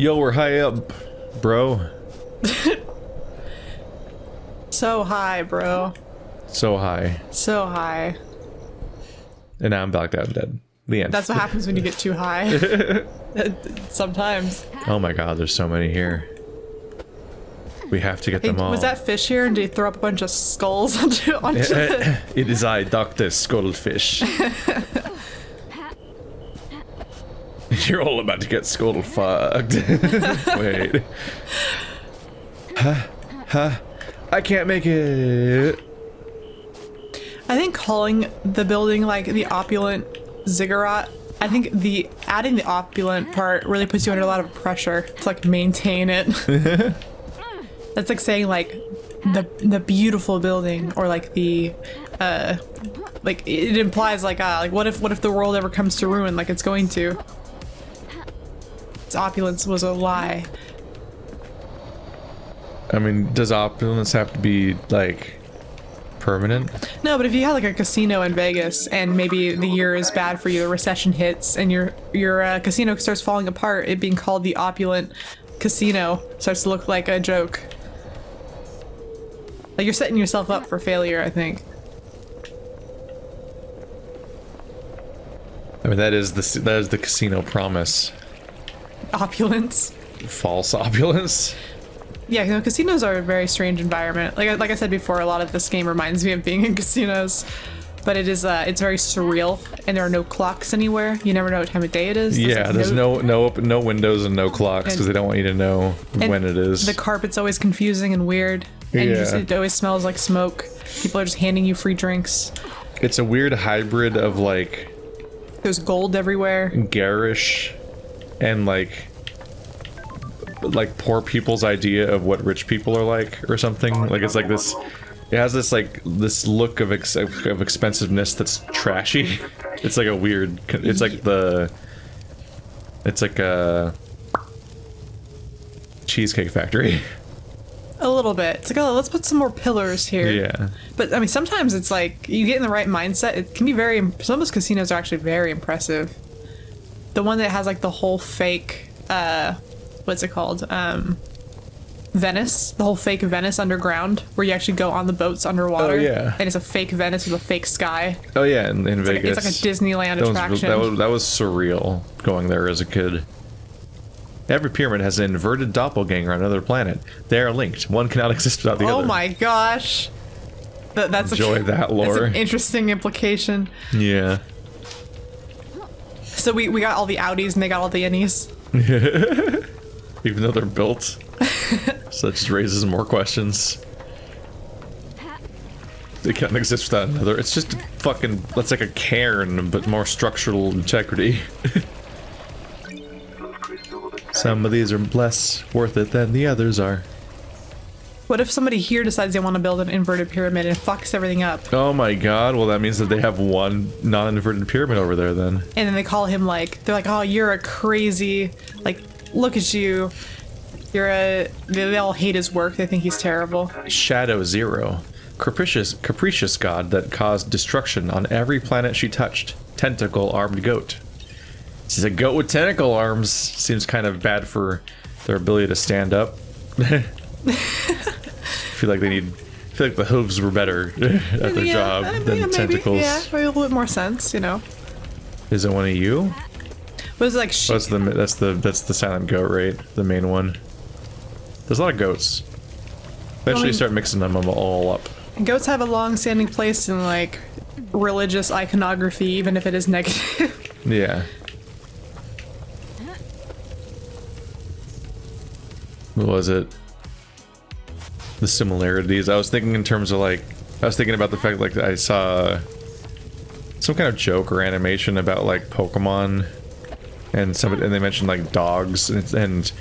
Yo, we're high up, bro. So high, bro. So high. So high. And now I'm blacked out and dead. The end. That's what happens when you get too high. Sometimes. Oh my god, there's so many here. We have to get them all. Was that fish here, and did he throw up a bunch of skulls onto It is I, Dr. Skullfish. You're all about to get skull fucked. Wait. I can't make it. I think calling the building like the opulent ziggurat, I think adding the opulent part really puts you under a lot of pressure to like maintain it. That's like saying like the beautiful building, or like the like it implies like what if the world ever comes to ruin, like it's going to. Its opulence was a lie. I mean, does opulence have to be like permanent? No, but if you had like a casino in Vegas and maybe the year is bad for you, the recession hits, and your casino starts falling apart, it being called the opulent casino starts to look like a joke. Like you're setting yourself up for failure, I think. I mean, that is the casino promise. Opulence. False opulence. Yeah, you know, casinos are a very strange environment. Like I said before, a lot of this game reminds me of being in casinos, but it is it's very surreal, and there are no clocks anywhere. You never know what time of day it is. There's no windows and no clocks because they don't want you to know when it is. The carpet's always confusing and weird, and it always smells like smoke. People are just handing you free drinks. It's a weird hybrid of like there's gold everywhere, garish, and like poor people's idea of what rich people are like, or something. Like it's like this. It has this like this look of expensiveness that's trashy. It's like a weird. It's like a Cheesecake Factory. A little bit. It's like, oh, let's put some more pillars here. Yeah. But I mean, sometimes it's like you get in the right mindset. It can be very. Some of those casinos are actually very impressive. The one that has like the whole fake. What's it called? Venice. The whole fake Venice underground, where you actually go on the boats underwater. Oh yeah. And it's a fake Venice with a fake sky. Oh yeah, in Vegas. It's like a Disneyland attraction. That was surreal going there as a kid. Every pyramid has an inverted doppelganger on another planet. They are linked. One cannot exist without the other. Oh my gosh. Enjoy that lore. That's an interesting implication. Yeah. So we got all the outies and they got all the innies. Even though they're built. So that just raises more questions. They can't exist without another. It's just fucking, that's like a cairn, but more structural integrity. Some of these are less worth it than the others are. What if somebody here decides they want to build an inverted pyramid and fucks everything up? Oh my god, well that means that they have one non-inverted pyramid over there then. And then they call him like, they're like, oh, you're a crazy, like, look at you. They all hate his work, they think he's terrible. Shadow Zero. Capricious god that caused destruction on every planet she touched. Tentacle-armed goat. She's a goat with tentacle arms. Seems kind of bad for their ability to stand up. I feel like the hooves were better at their job than the tentacles. Yeah, maybe a little bit more sense, you know. Is it one of you? What is it like? That's the silent goat, right? The main one. There's a lot of goats. Eventually, you start mixing them all up. Goats have a long-standing place in like religious iconography, even if it is negative. Yeah. What was it? The similarities. I was thinking in terms of like, I was thinking about the fact like I saw some kind of joke or animation about like Pokemon, and they mentioned like dogs, and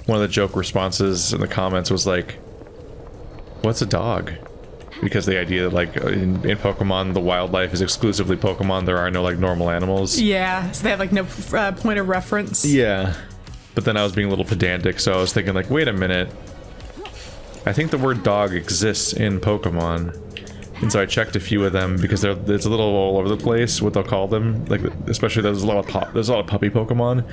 one of the joke responses in the comments was like, "What's a dog?" Because the idea that like in Pokemon the wildlife is exclusively Pokemon. There are no like normal animals. Yeah, so they have like no point of reference. Yeah. But then I was being a little pedantic, so I was thinking like, wait a minute. I think the word dog exists in Pokemon. And so I checked a few of them because it's a little all over the place what they'll call them. Like, especially there's a lot of puppy Pokemon.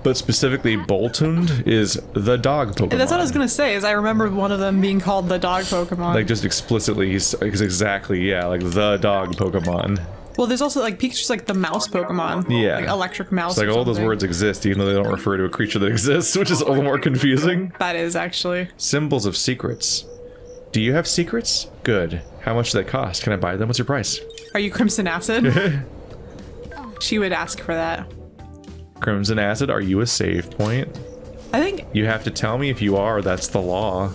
But specifically, Boltund is the dog Pokemon. And that's what I was gonna say. Is I remember one of them being called the dog Pokemon. Like just explicitly, he's exactly like the dog Pokemon. Well, there's also like Pikachu's like the mouse Pokemon. Yeah, like electric mouse. It's like all those words exist, even though they don't refer to a creature that exists, which is a little more confusing. That is actually. Symbols of secrets. Do you have secrets? Good. How much do they cost? Can I buy them? What's your price? Are you Crimson Acid? She would ask for that. Crimson Acid, are you a save point? I think You have to tell me if you are, that's the law.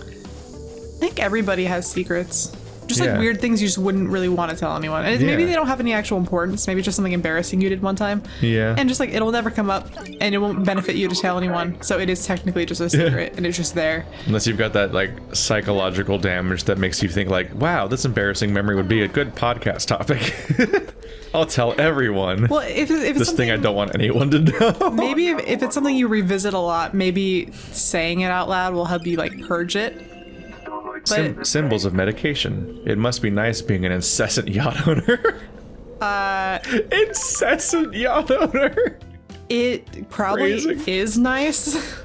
everybody has secrets. Just Yeah. like weird things you just wouldn't really want to tell anyone. And maybe Yeah. they don't have any actual importance. Maybe it's just something embarrassing you did one time. Yeah. And just like it'll never come up and it won't benefit you to tell anyone. So it is technically just a secret and it's just there. Unless you've got that like psychological damage that makes you think like, wow, this embarrassing memory would be a good podcast topic. I'll tell everyone. Well, if it's this thing I don't want anyone to know. maybe if it's something you revisit a lot, maybe saying it out loud will help you like purge it. But Symbols of medication. It must be nice being an incessant yacht owner. Incessant yacht owner. it probably Phrasing. is nice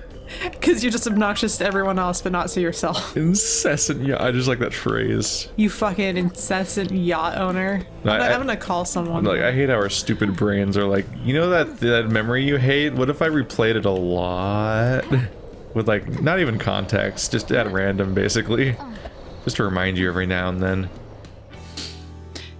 because you're just obnoxious to everyone else, but not to yourself. Incessant yacht. I just like that phrase. You fucking incessant yacht owner. I'm gonna call someone. Like, I hate how our stupid brains are like, you know that memory you hate? What if I replayed it a lot? With like, not even context, just at random, basically. Just to remind you every now and then.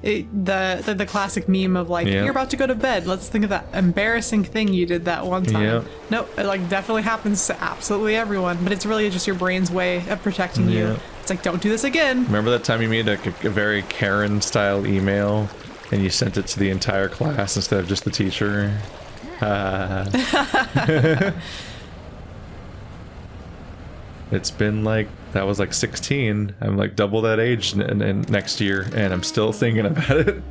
The classic meme of like, Yeah. you're about to go to bed. Let's think of that embarrassing thing you did that one time. Yeah. Nope, it like definitely happens to absolutely everyone, but it's really just your brain's way of protecting Yeah. you. It's like, don't do this again. Remember that time you made a very Karen-style email and you sent it to the entire class instead of just the teacher? It's been like, that was like 16. I'm like double that age next year, and I'm still thinking about it.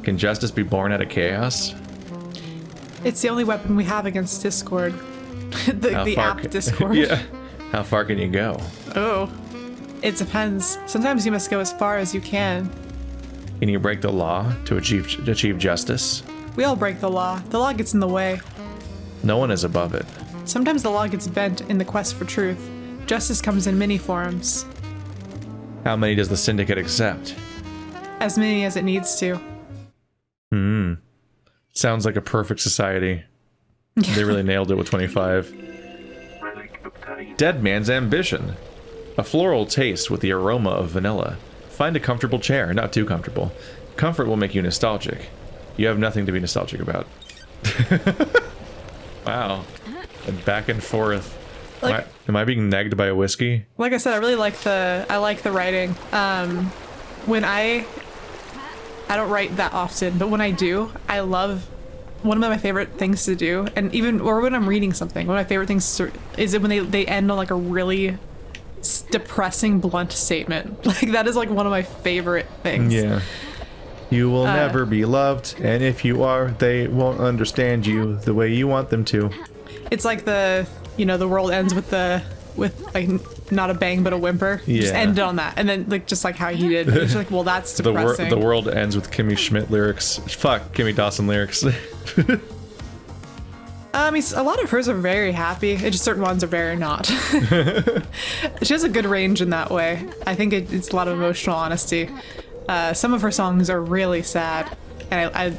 Can justice be born out of chaos? It's the only weapon we have against Discord. the app Discord. Yeah. How far can you go? Oh. It depends. Sometimes you must go as far as you can. Can you break the law to achieve justice? We all break the law. The law gets in the way. No one is above it. Sometimes the law gets bent in the quest for truth. Justice comes in many forms. How many does the syndicate accept? As many as it needs to. Sounds like a perfect society. They really nailed it with 25. Dead man's ambition. A floral taste with the aroma of vanilla. Find a comfortable chair, not too comfortable. Comfort will make you nostalgic. You have nothing to be nostalgic about. Wow. And back and forth. Like- Am I being negged by a whiskey? Like I said, I really like the writing. When I don't write that often, but when I do, I love one of my favorite things to do, and even or when I'm reading something, one of my favorite things is it when they end on like a really depressing, blunt statement. Like that is like one of my favorite things. Yeah. You will never be loved, and if you are, they won't understand you the way you want them to. It's like the world ends with like not a bang but a whimper. You just Yeah. end on that, and then like just like how he did. It's like, well, that's depressing. The world ends with Kimmy Schmidt lyrics. Fuck, Kimmy Dawson lyrics. A lot of hers are very happy. It's just certain ones are very not. She has a good range in that way. I think it's a lot of emotional honesty. Some of her songs are really sad, and I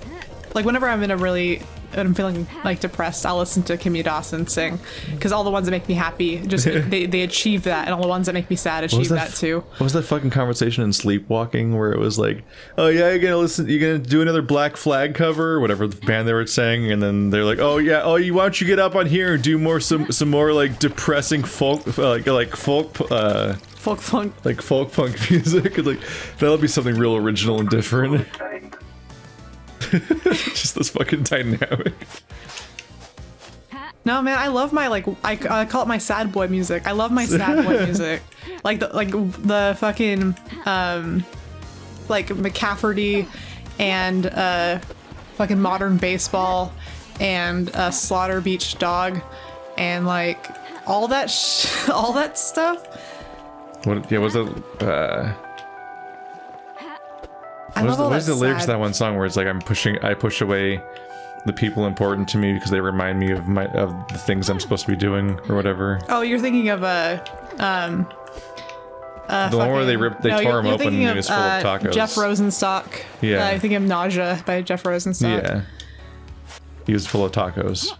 like whenever I'm feeling like depressed, I'll listen to Kimmy Dawson sing, because all the ones that make me happy just they achieve that, and all the ones that make me sad achieve that too. What was that fucking conversation in Sleepwalking where it was like, oh yeah, you're gonna do another Black Flag cover, or whatever the band they were saying, and then they're like, oh yeah, why don't you get up on here and do some more like depressing folk folk Folk punk music, and like that'll be something real original and different. Just this fucking dynamic. No, man, I love my I call it my sad boy music. I love my sad boy music, like the fucking like McCafferty and fucking Modern Baseball and Slaughter Beach Dog and like all that all that stuff. What? Yeah, was it? I love all What is that the lyrics to sad- that one song where it's like I push away the people important to me because they remind me of the things I'm supposed to be doing or whatever. Oh, you're thinking of the one where they tore him open and he was full of tacos. Jeff Rosenstock. Yeah. I think of Nausea by Jeff Rosenstock. Yeah. He was full of tacos.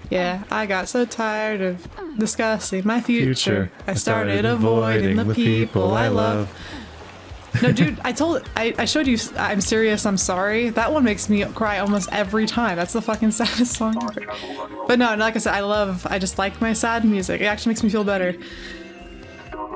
Yeah, I got so tired of discussing my future. I started avoiding avoiding the people I love. No, dude, I showed you I'm Serious, I'm Sorry. That one makes me cry almost every time. That's the fucking saddest song ever. But no, like I said, I just like my sad music. It actually makes me feel better.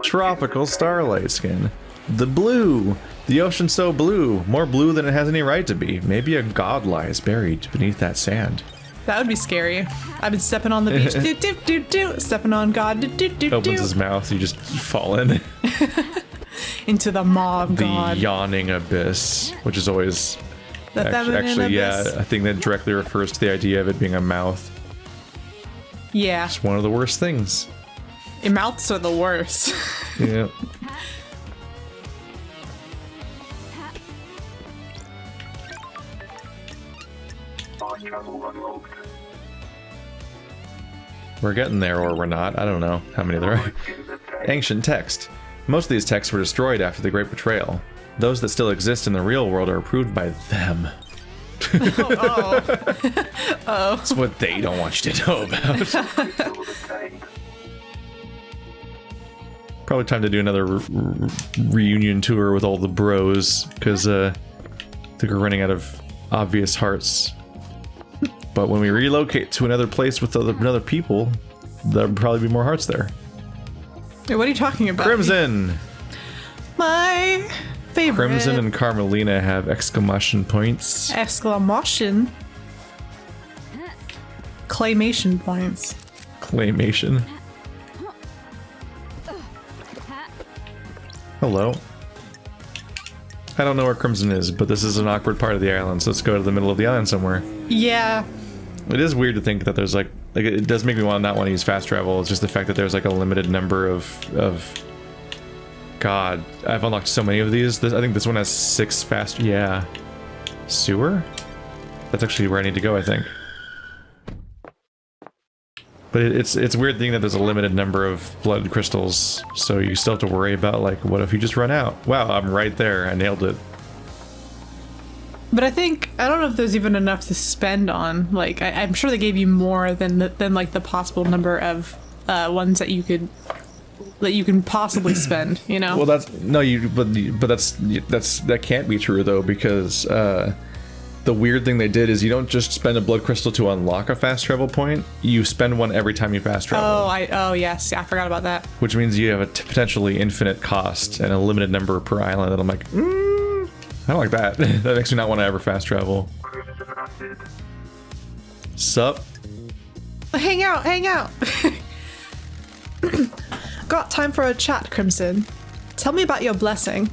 Tropical starlight skin. The blue. The ocean so blue. More blue than it has any right to be. Maybe a god lies buried beneath that sand. That would be scary. I've been stepping on the beach, do do do do, stepping on God, do do do do. Opens his mouth, you just fall in. Into the maw of The God. yawning abyss, which is always The feminine actually, abyss. yeah, I think that directly refers to the idea of it being a mouth. Yeah, It's one of the worst things. your mouths are the worst. Yeah. We're getting there, or we're not. I don't know how many there are. Ancient text. Most of these texts were destroyed after the Great Betrayal. Those that still exist in the real world are approved by them. Oh. That's what they don't want you to know about. Probably time to do another reunion tour with all the bros, because I think we're running out of obvious hearts. But when we relocate to another place with other people, there'll probably be more hearts there. Wait, what are you talking about? Crimson! My favorite. Crimson and Carmelina have exclamation points. Exclamation. Claymation points. Claymation. Hello. I don't know where Crimson is, but this is an awkward part of the island, so let's go to the middle of the island somewhere. Yeah. It is weird to think that there's like it does make me not want to use fast travel. It's just the fact that there's like a limited number of God, I've unlocked so many of these. I think this one has 6 fast. Yeah. Sewer? That's actually where I need to go, I think. But it's a weird thing that there's a limited number of blood crystals, so you still have to worry about like, what if you just run out? Wow, I'm right there. I nailed it. But I don't know if there's even enough to spend on. Like, I'm sure they gave you more than like the possible number of ones that you can possibly spend. You know. Well, that can't be true though, because the weird thing they did is you don't just spend a blood crystal to unlock a fast travel point. You spend one every time you fast travel. Oh yes, yeah, I forgot about that. Which means you have a potentially infinite cost and a limited number per island. And I'm like, I don't like that. That makes me not want to ever fast travel. Sup? Hang out. Got time for a chat, Crimson. Tell me about your blessing.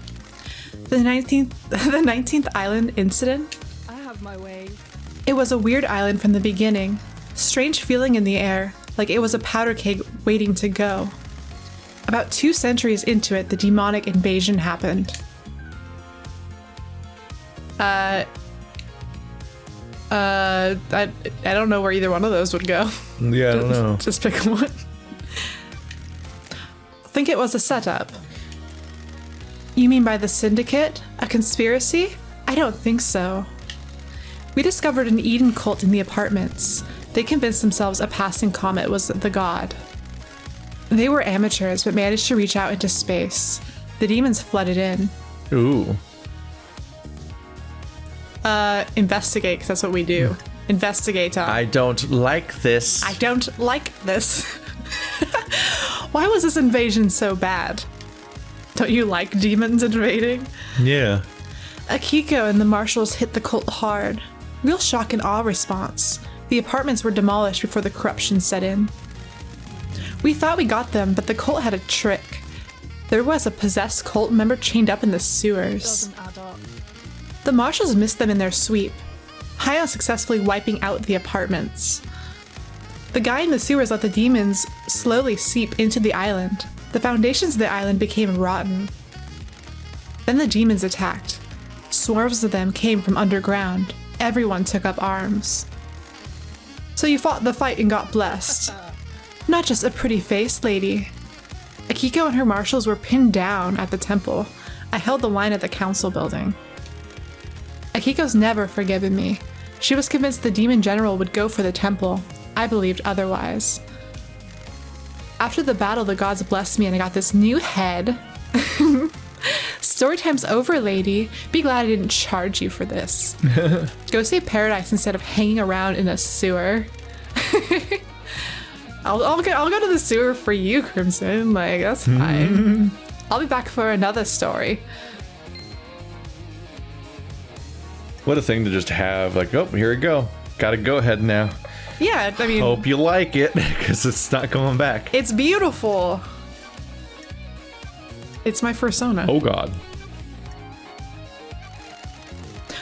The 19th island incident? I have my ways. It was a weird island from the beginning. Strange feeling in the air, like it was a powder keg waiting to go. About 2 centuries into it, the demonic invasion happened. I don't know where either one of those would go. Yeah, I don't know. Just pick one. Think it was a setup. You mean by the Syndicate? A conspiracy? I don't think so. We discovered an Eden cult in the apartments. They convinced themselves a passing comet was the god. They were amateurs, but managed to reach out into space. The demons flooded in. Ooh. Investigate, because that's what we do. Investigate. I don't like this. I don't like this. Why was this invasion so bad? Don't you like demons invading? Yeah. Akiko and the marshals hit the cult hard. Real shock and awe response. The apartments were demolished before the corruption set in. We thought we got them, but the cult had a trick. There was a possessed cult member chained up in the sewers. Doesn't add up. The marshals missed them in their sweep, high on successfully wiping out the apartments. The guy in the sewers let the demons slowly seep into the island. The foundations of the island became rotten. Then the demons attacked. Swarms of them came from underground. everyone took up arms. So you fought the fight and got blessed. Not just a pretty face, lady. Akiko and her marshals were pinned down at the temple. I held the line at the council building. Akiko's never forgiven me. She was convinced the demon general would go for the temple. I believed otherwise. After the battle, the gods blessed me and I got this new head. Story time's over, lady. Be glad I didn't charge you for this. Go save paradise instead of hanging around in a sewer. I'll go to the sewer for you, Crimson. Like, that's fine. I'll be back for another story. What a thing to just have. Like, oh, here we go. Gotta go ahead now. Yeah, I mean... Hope you like it, because it's not going back. It's beautiful. It's my fursona. Oh, God.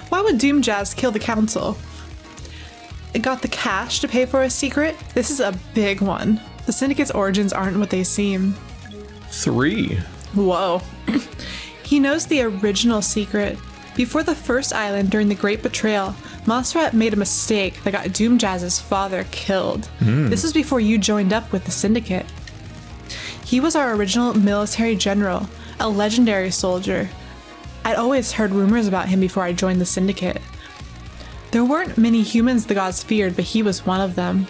Why would Doomjazz kill the council? It got the cash to pay for a secret? This is a big one. The Syndicate's origins aren't what they seem. 3. Whoa. He knows the original secret. Before the first island during the Great Betrayal, Montserrat made a mistake that got Doomjazz's father killed. This was before you joined up with the Syndicate. He was our original military general, a legendary soldier. I'd always heard rumors about him before I joined the Syndicate. There weren't many humans the gods feared, but he was one of them.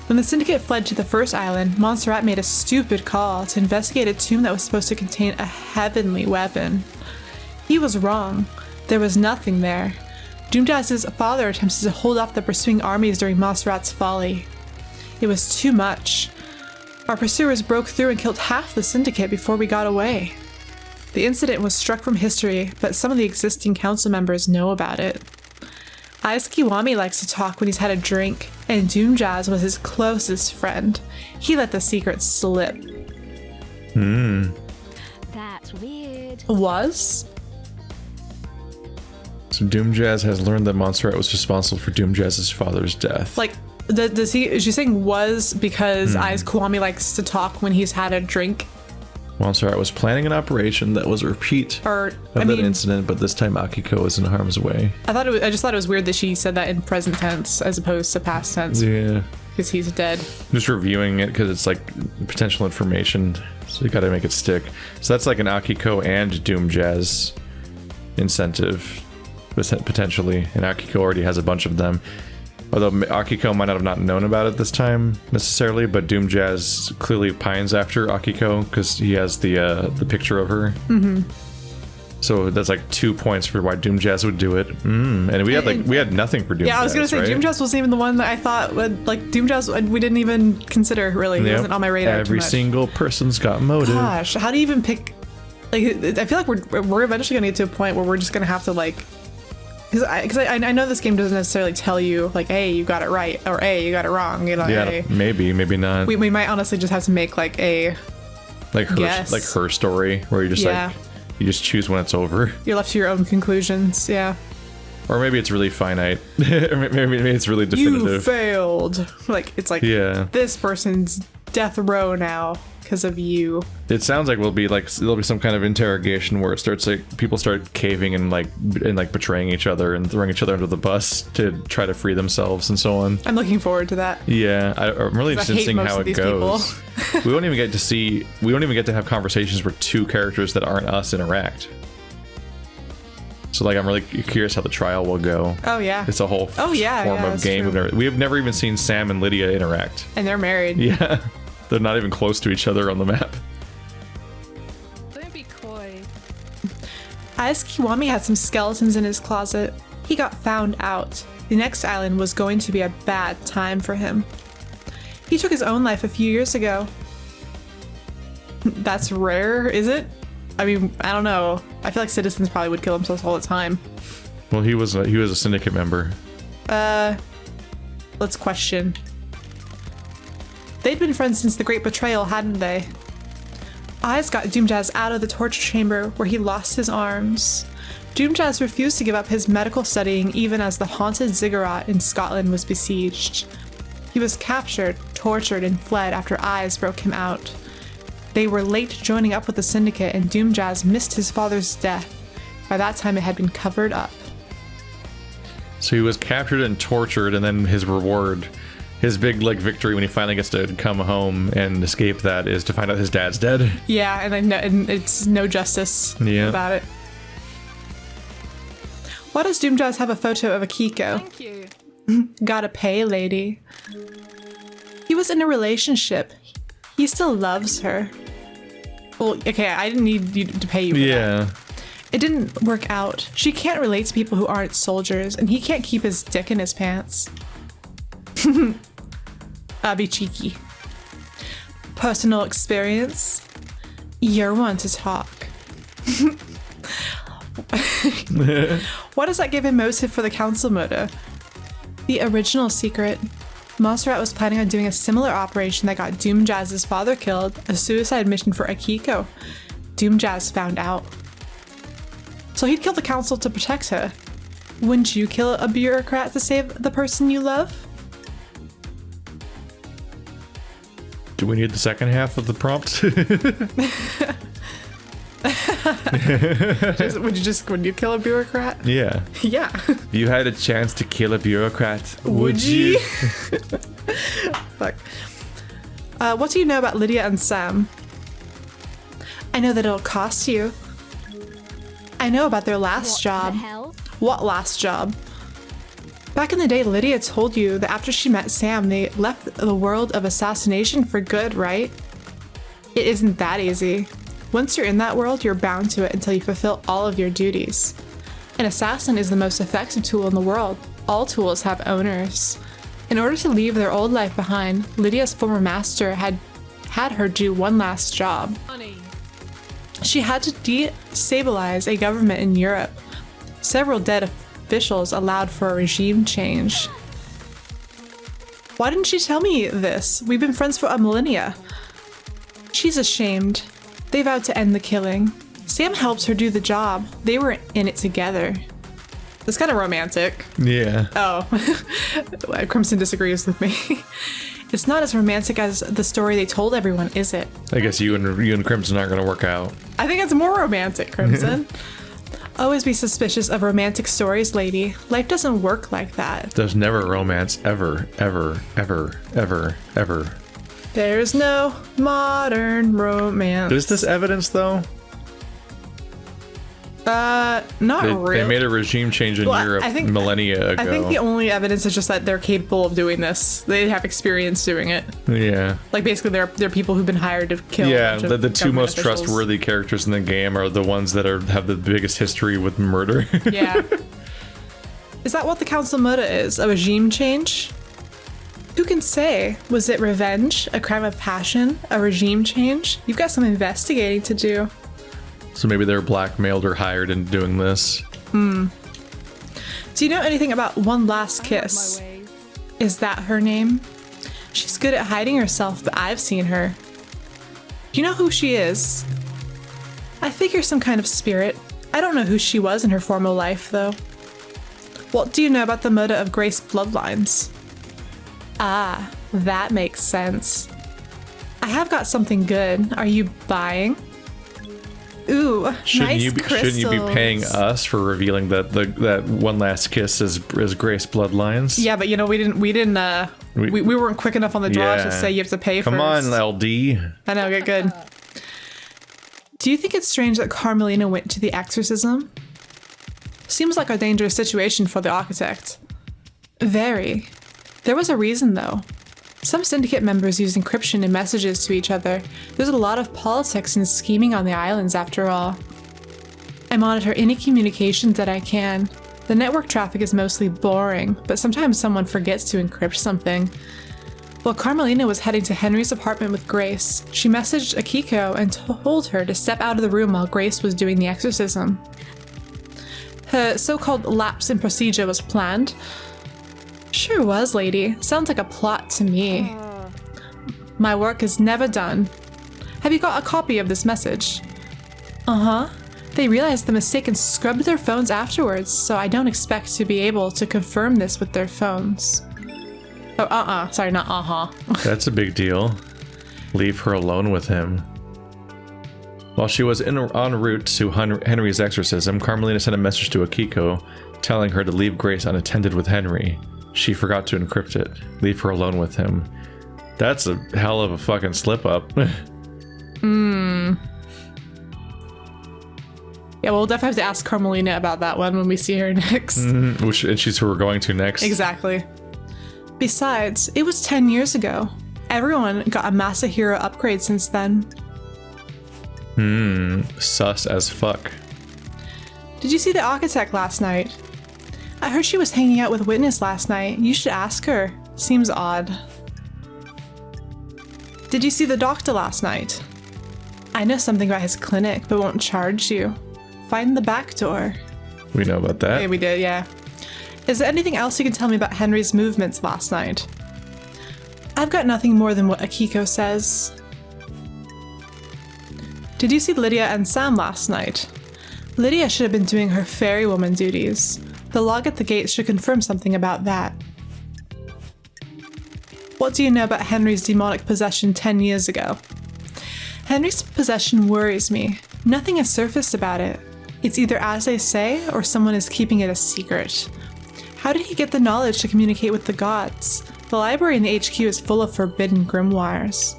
When the Syndicate fled to the first island, Montserrat made a stupid call to investigate a tomb that was supposed to contain a heavenly weapon. He was wrong. There was nothing there. Doomjazz's father attempted to hold off the pursuing armies during Montserrat's folly. It was too much. Our pursuers broke through and killed half the Syndicate before we got away. The incident was struck from history, but some of the existing council members know about it. Ais Kiwami likes to talk when he's had a drink, and Doomjazz was his closest friend. He let the secret slip. That's weird. Was? So Doomjazz has learned that Montserrat was responsible for Doomjazz's father's death. Like, does he? Is she saying was because Ais Kiwami likes to talk when he's had a drink? Montserrat was planning an operation that was a repeat of that incident, but this time Akiko was in harm's way. I just thought it was weird that she said that in present tense as opposed to past tense. Yeah. Because he's dead. Just reviewing it because it's like potential information, so you gotta make it stick. So that's like an Akiko and Doomjazz incentive, potentially, and Akiko already has a bunch of them. Although Akiko might not have not known about it this time necessarily, but Doomjazz clearly pines after Akiko because he has the picture of her. So that's like 2 points for why Doomjazz would do it. And we had nothing for Doomjazz. Yeah, I was gonna say, right? Doomjazz wasn't even the one that I thought would, like, Doomjazz we didn't even consider, really. He wasn't on my radar. Every single person's got motive. Gosh, how do you even pick? Like, I feel like we're eventually gonna get to a point where we're just gonna have to, like, because I know this game doesn't necessarily tell you, like, hey, you got it right, or hey, you got it wrong, you know. Yeah, hey. maybe not. We might honestly just have to make like a her story where you just like you just choose when it's over. You're left to your own conclusions, yeah. Or maybe it's really finite. Or maybe it's really definitive. You failed. Like, it's like, this person's death row now because of you. It sounds like there'll be some kind of interrogation where it starts like people start caving and betraying each other and throwing each other under the bus to try to free themselves and so on. I'm looking forward to that. Yeah, I'm really interested in seeing how it goes. We won't even get to have conversations where two characters that aren't us interact. So like I'm really curious how the trial will go. Oh yeah. It's a whole form of game. We have never even seen Sam and Lydia interact. And they're married. Yeah. They're not even close to each other on the map. Don't be coy. Ais Kiwami had some skeletons in his closet. He got found out. The next island was going to be a bad time for him. He took his own life a few years ago. That's rare, is it? I mean, I don't know. I feel like citizens probably would kill themselves all the time. Well, he was a syndicate member. Let's question. They'd been friends since the Great Betrayal, hadn't they? Ais got Doomjazz out of the torture chamber where he lost his arms. Doomjazz refused to give up his medical studying even as the haunted ziggurat in Scotland was besieged. He was captured, tortured, and fled after Ais broke him out. They were late joining up with the Syndicate, and Doomjazz missed his father's death. By that time, it had been covered up. So he was captured and tortured, and then his reward, his big like victory when he finally gets to come home and escape that, is to find out his dad's dead. Yeah, and then and it's no justice about it. Why does Doomjazz have a photo of Akiko? Thank you. Gotta pay, lady. He was in a relationship. He still loves her. Well, okay, I didn't need you to pay you for that. It didn't work out. She can't relate to people who aren't soldiers, and he can't keep his dick in his pants. I'll be cheeky. Personal experience? You're one to talk. Why does that give him motive for the council murder? The original secret. Montserrat was planning on doing a similar operation that got Doomjazz's father killed, a suicide mission for Akiko. Doomjazz found out. So he'd kill the council to protect her. Wouldn't you kill a bureaucrat to save the person you love? Do we need the second half of the prompt? Would you kill a bureaucrat? Yeah. Yeah. If you had a chance to kill a bureaucrat, Would you? Fuck. What do you know about Lydia and Sam? I know that it'll cost you. I know about their last job. The hell? What last job? Back in the day, Lydia told you that after she met Sam, they left the world of assassination for good, right? It isn't that easy. Once you're in that world, you're bound to it until you fulfill all of your duties. An assassin is the most effective tool in the world. All tools have owners. In order to leave their old life behind, Lydia's former master had her do one last job. Honey. She had to destabilize a government in Europe. Several dead officials allowed for a regime change. Why didn't she tell me this? We've been friends for a millennia. She's ashamed. They vowed to end the killing. Sam helped her do the job. They were in it together. It's kind of romantic. Yeah. Oh. Crimson disagrees with me. It's not as romantic as the story they told everyone, is it? I guess you and Crimson aren't gonna work out. I think it's more romantic, Crimson. Always be suspicious of romantic stories, lady. Life doesn't work like that. There's never romance ever, ever, ever, ever, ever. There's no modern romance. Is this evidence though? Not really. They made a regime change in Europe millennia ago. I think the only evidence is just that they're capable of doing this. They have experience doing it. Yeah. Like basically they're people who've been hired to kill. Yeah, the two government most officials. trustworthy characters in the game are the ones that have the biggest history with murder. Yeah. Is that what the council murder is? A regime change? Who can say? Was it revenge? A crime of passion? A regime change? You've got some investigating to do. So maybe they're blackmailed or hired into doing this. Do you know anything about One Last Kiss? My ways. Is that her name? She's good at hiding herself, but I've seen her. Do you know who she is? I figure some kind of spirit. I don't know who she was in her former life, though. What do you know about the murder of Grace Bloodlines? Ah, that makes sense. I have got something good. Are you buying? Ooh, Shouldn't nice you be crystals. paying us for revealing that One Last Kiss is Grace Bloodlines? Yeah, but you know we weren't quick enough on the draw to Yeah. say you have to pay Come first. on, LD. I know, get good. Do you think it's strange that Carmelina went to the exorcism? Seems like a dangerous situation for the architect. Very. There was a reason, though. Some syndicate members use encryption in messages to each other. There's a lot of politics and scheming on the islands, after all. I monitor any communications that I can. The network traffic is mostly boring, but sometimes someone forgets to encrypt something. While Carmelina was heading to Henry's apartment with Grace, she messaged Akiko and told her to step out of the room while Grace was doing the exorcism. Her so-called lapse in procedure was planned. Sure was, lady. Sounds like a plot to me. My work is never done. Have you got a copy of this message? Uh-huh. They realized the mistake and scrubbed their phones afterwards, so I don't expect to be able to confirm this with their phones. Oh, sorry, not uh-huh. That's a big deal. Leave her alone with him. While she was en route to Henry's exorcism, Carmelina sent a message to Akiko telling her to leave Grace unattended with Henry. She forgot to encrypt it. Leave her alone with him. That's a hell of a fucking slip up. Yeah, we'll definitely have to ask Carmelina about that one when we see her next. And she's who we're going to next. Exactly. Besides, it was 10 years ago. Everyone got a Masahiro upgrade since then. Sus as fuck. Did you see the architect last night? I heard she was hanging out with Witness last night. You should ask her. Seems odd. Did you see the doctor last night? I know something about his clinic, but won't charge you. Find the back door. We know about that. Yeah, we did, yeah. Is there anything else you can tell me about Henry's movements last night? I've got nothing more than what Akiko says. Did you see Lydia and Sam last night? Lydia should have been doing her fairy woman duties. The log at the gate should confirm something about that. What do you know about Henry's demonic possession 10 years ago? Henry's possession worries me. Nothing has surfaced about it. It's either as they say, or someone is keeping it a secret. How did he get the knowledge to communicate with the gods? The library in the HQ is full of forbidden grimoires.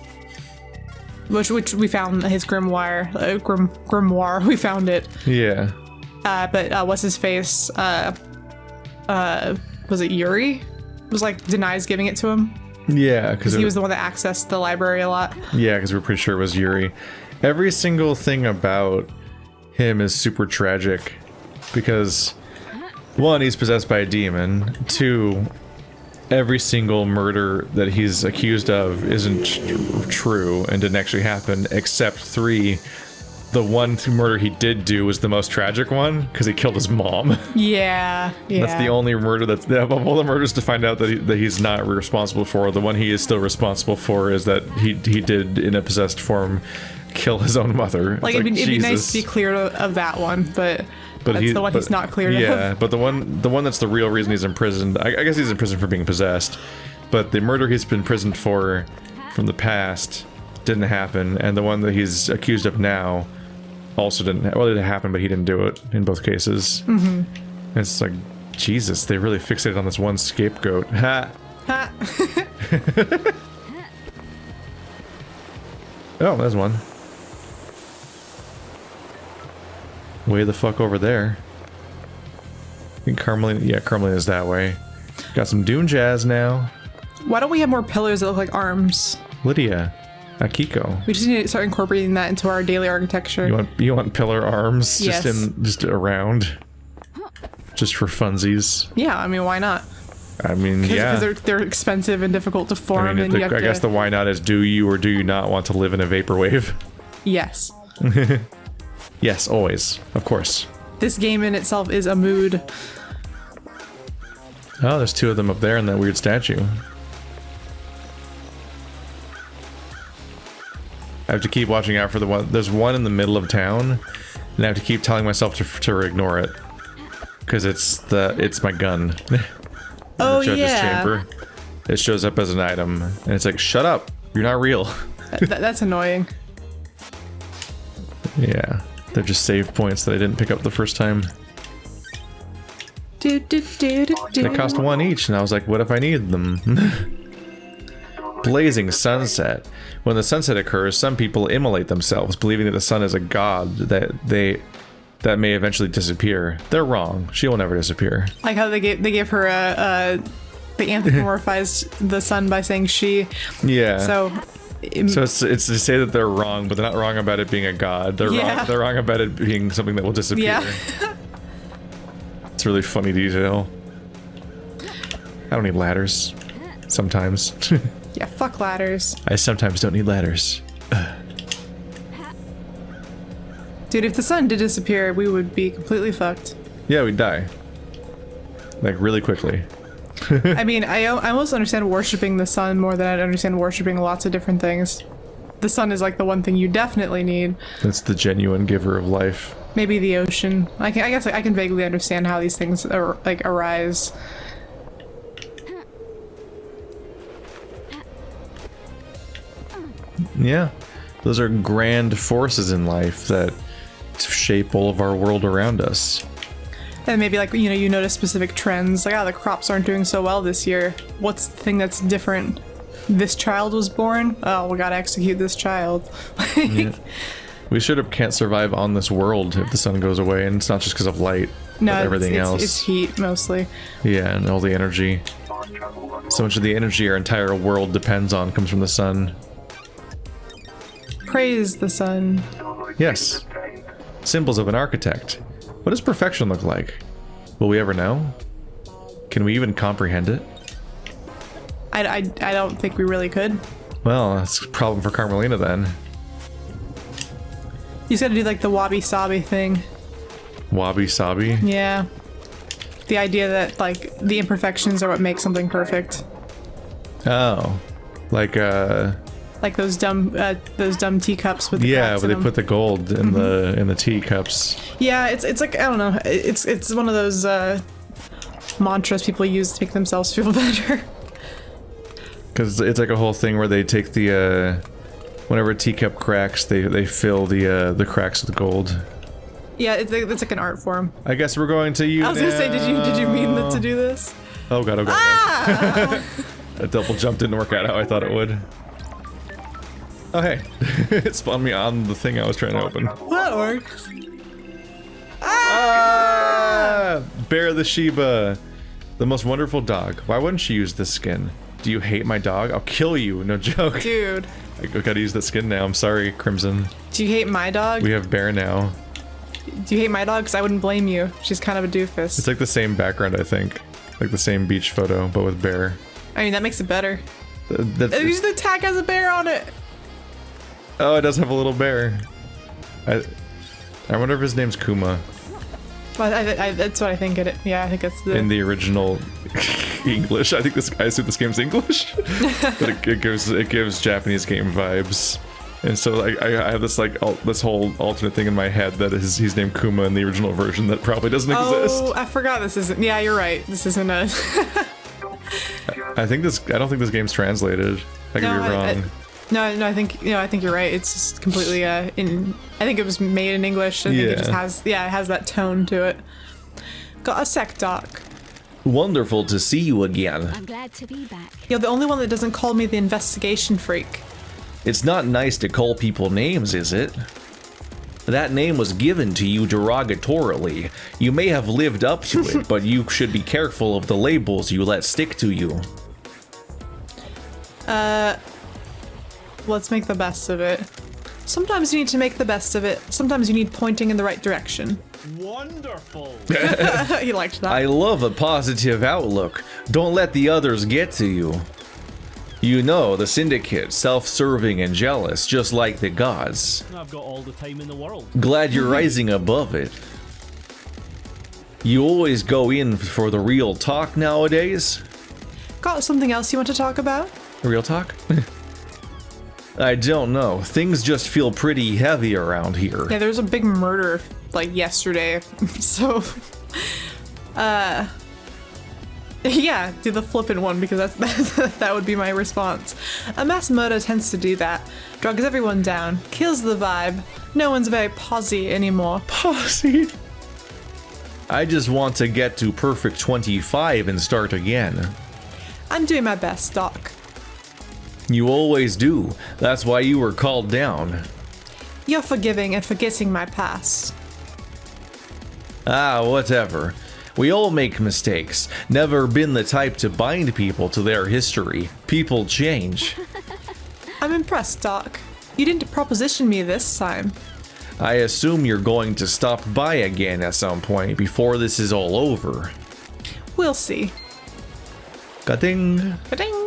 Which we found his grimoire. Grimoire, we found it. Yeah. But what's his face? Was it Yuri? Was like denies giving it to him. Yeah, because he was the one that accessed the library a lot. Yeah, because we're pretty sure it was Yuri. Every single thing about him is super tragic because, one, he's possessed by a demon. Two, every single murder that he's accused of isn't true and didn't actually happen, except three. The one murder he did do was the most tragic one because he killed his mom. Yeah. That's the only murder that's of all the murders to find out that he's not responsible for. The one he is still responsible for is that he did in a possessed form kill his own mother. Like it'd be nice to be clear of that one, but that's the one he's not clear of. Yeah, but the one that's the real reason he's imprisoned. I guess he's in prison for being possessed, but the murder he's been imprisoned for from the past didn't happen, and the one that he's accused of now also didn't. Well, it happened, but he didn't do it in both cases. And it's like, Jesus, they really fixated on this one scapegoat. Ha! Ha! Oh, there's one. Way the fuck over there. I think Carmelina's that way. Got some Dune jazz now. Why don't we have more pillars that look like arms? Lydia. Akiko. We just need to start incorporating that into our daily architecture. You want pillar arms? Yes. Just around? Just for funsies? Yeah, I mean, why not? I mean, yeah. Because they're expensive and difficult to form. I mean, I guess the why not is do you or do you not want to live in a vaporwave? Yes. Yes, always. Of course. This game in itself is a mood. Oh, there's two of them up there in that weird statue. I have to keep watching out for the one. There's one in the middle of town, and I have to keep telling myself to ignore it. Because it's my gun. Oh, the judge's yeah. chamber. It shows up as an item, and it's like, shut up, you're not real. That's annoying. Yeah, they're just save points that I didn't pick up the first time. They cost one each, and I was like, what if I needed them? Blazing sunset. When the sunset occurs, some people immolate themselves, believing that the sun is a god that may eventually disappear. They're wrong. She will never disappear. Like how they gave her they anthropomorphized the sun by saying she. Yeah. So it's to say that they're wrong, but they're not wrong about it being a god. They're wrong. They're wrong about it being something that will disappear. Yeah. It's a really funny detail. I don't need ladders. Sometimes. Yeah, fuck ladders. I sometimes don't need ladders. Dude, if the sun did disappear, we would be completely fucked. Yeah, we'd die. Like, really quickly. I mean, I almost understand worshipping the sun more than I'd understand worshipping lots of different things. The sun is like the one thing you definitely need. It's the genuine giver of life. Maybe the ocean. I guess I can vaguely understand how these things arise. Yeah. Those are grand forces in life that shape all of our world around us. And maybe like, you know, you notice specific trends, like, the crops aren't doing so well this year. What's the thing that's different? This child was born? Oh, we gotta execute this child. Yeah. We should have can't survive on this world if the sun goes away, and it's not just because of light, No, but everything else. It's heat mostly. Yeah, and all the energy. So much of the energy our entire world depends on comes from the sun. Praise the sun. Yes. Symbols of an architect. What does perfection look like? Will we ever know? Can we even comprehend it? I don't think we really could. Well, that's a problem for Carmelina then. You just gotta do like the wabi-sabi thing. Wabi-sabi? Yeah. The idea that like the imperfections are what makes something perfect. Oh. Like those dumb teacups with the yeah, cracks where in they them. put the gold in the teacups. Yeah, it's like, I don't know. It's one of those mantras people use to make themselves feel better. Because it's like a whole thing where they take the whenever a teacup cracks, they fill the cracks with gold. Yeah, it's like an art form. I guess we're going to you I was gonna say, did you mean to do this? Oh god, oh god. Ah! A double jump didn't work out how I thought it would. Oh hey, it spawned me on the thing I was trying to open. That works. Ah! Bear the Shiba, the most wonderful dog. Why wouldn't she use this skin? Do you hate my dog? I'll kill you. No joke. Dude. I gotta use that skin now. I'm sorry, Crimson. Do you hate my dog? We have Bear now. Do you hate my dog? Because I wouldn't blame you. She's kind of a doofus. It's like the same background, I think. Like the same beach photo, but with Bear. I mean, that makes it better. That's, The tag has a bear on it. oh, it does have a little bear. I wonder if his name's Kuma. Well, that's what I think it. Yeah, I think that's the. In the original English. I think I assume this game's English. But it gives Japanese game vibes. And so like I have this like this whole alternate thing in my head that he's named Kuma in the original version that probably doesn't exist. Oh, I forgot this isn't. Yeah, you're right. This isn't a. I don't think this game's translated. I could be wrong. No, I think you're right. It's just completely I think it was made in English. I think it just has it has that tone to it. Got a sec, Doc. Wonderful to see you again. I'm glad to be back. You're the only one that doesn't call me the investigation freak. It's not nice to call people names, is it? That name was given to you derogatorily. You may have lived up to it, but you should be careful of the labels you let stick to you. Let's make the best of it. Sometimes you need to make the best of it. Sometimes you need pointing in the right direction. Wonderful. You liked that. I love a positive outlook. Don't let the others get to you. You know, the Syndicate, self-serving and jealous, just like the gods. I've got all the time in the world. Glad you're rising above it. You always go in for the real talk nowadays? Got something else you want to talk about? Real talk? I don't know. Things just feel pretty heavy around here. Yeah, there was a big murder like yesterday, so yeah, do the flippant one because that would be my response. A mass murder tends to do that. Drugs everyone down, kills the vibe. No one's very posy anymore. Posse. I just want to get to perfect 25 and start again. I'm doing my best, Doc. You always do. That's why you were called down. You're forgiving and forgetting my past. Ah, whatever. We all make mistakes. Never been the type to bind people to their history. People change. I'm impressed, Doc. You didn't proposition me this time. I assume you're going to stop by again at some point before this is all over. We'll see. Ka-ding. Ka-ding.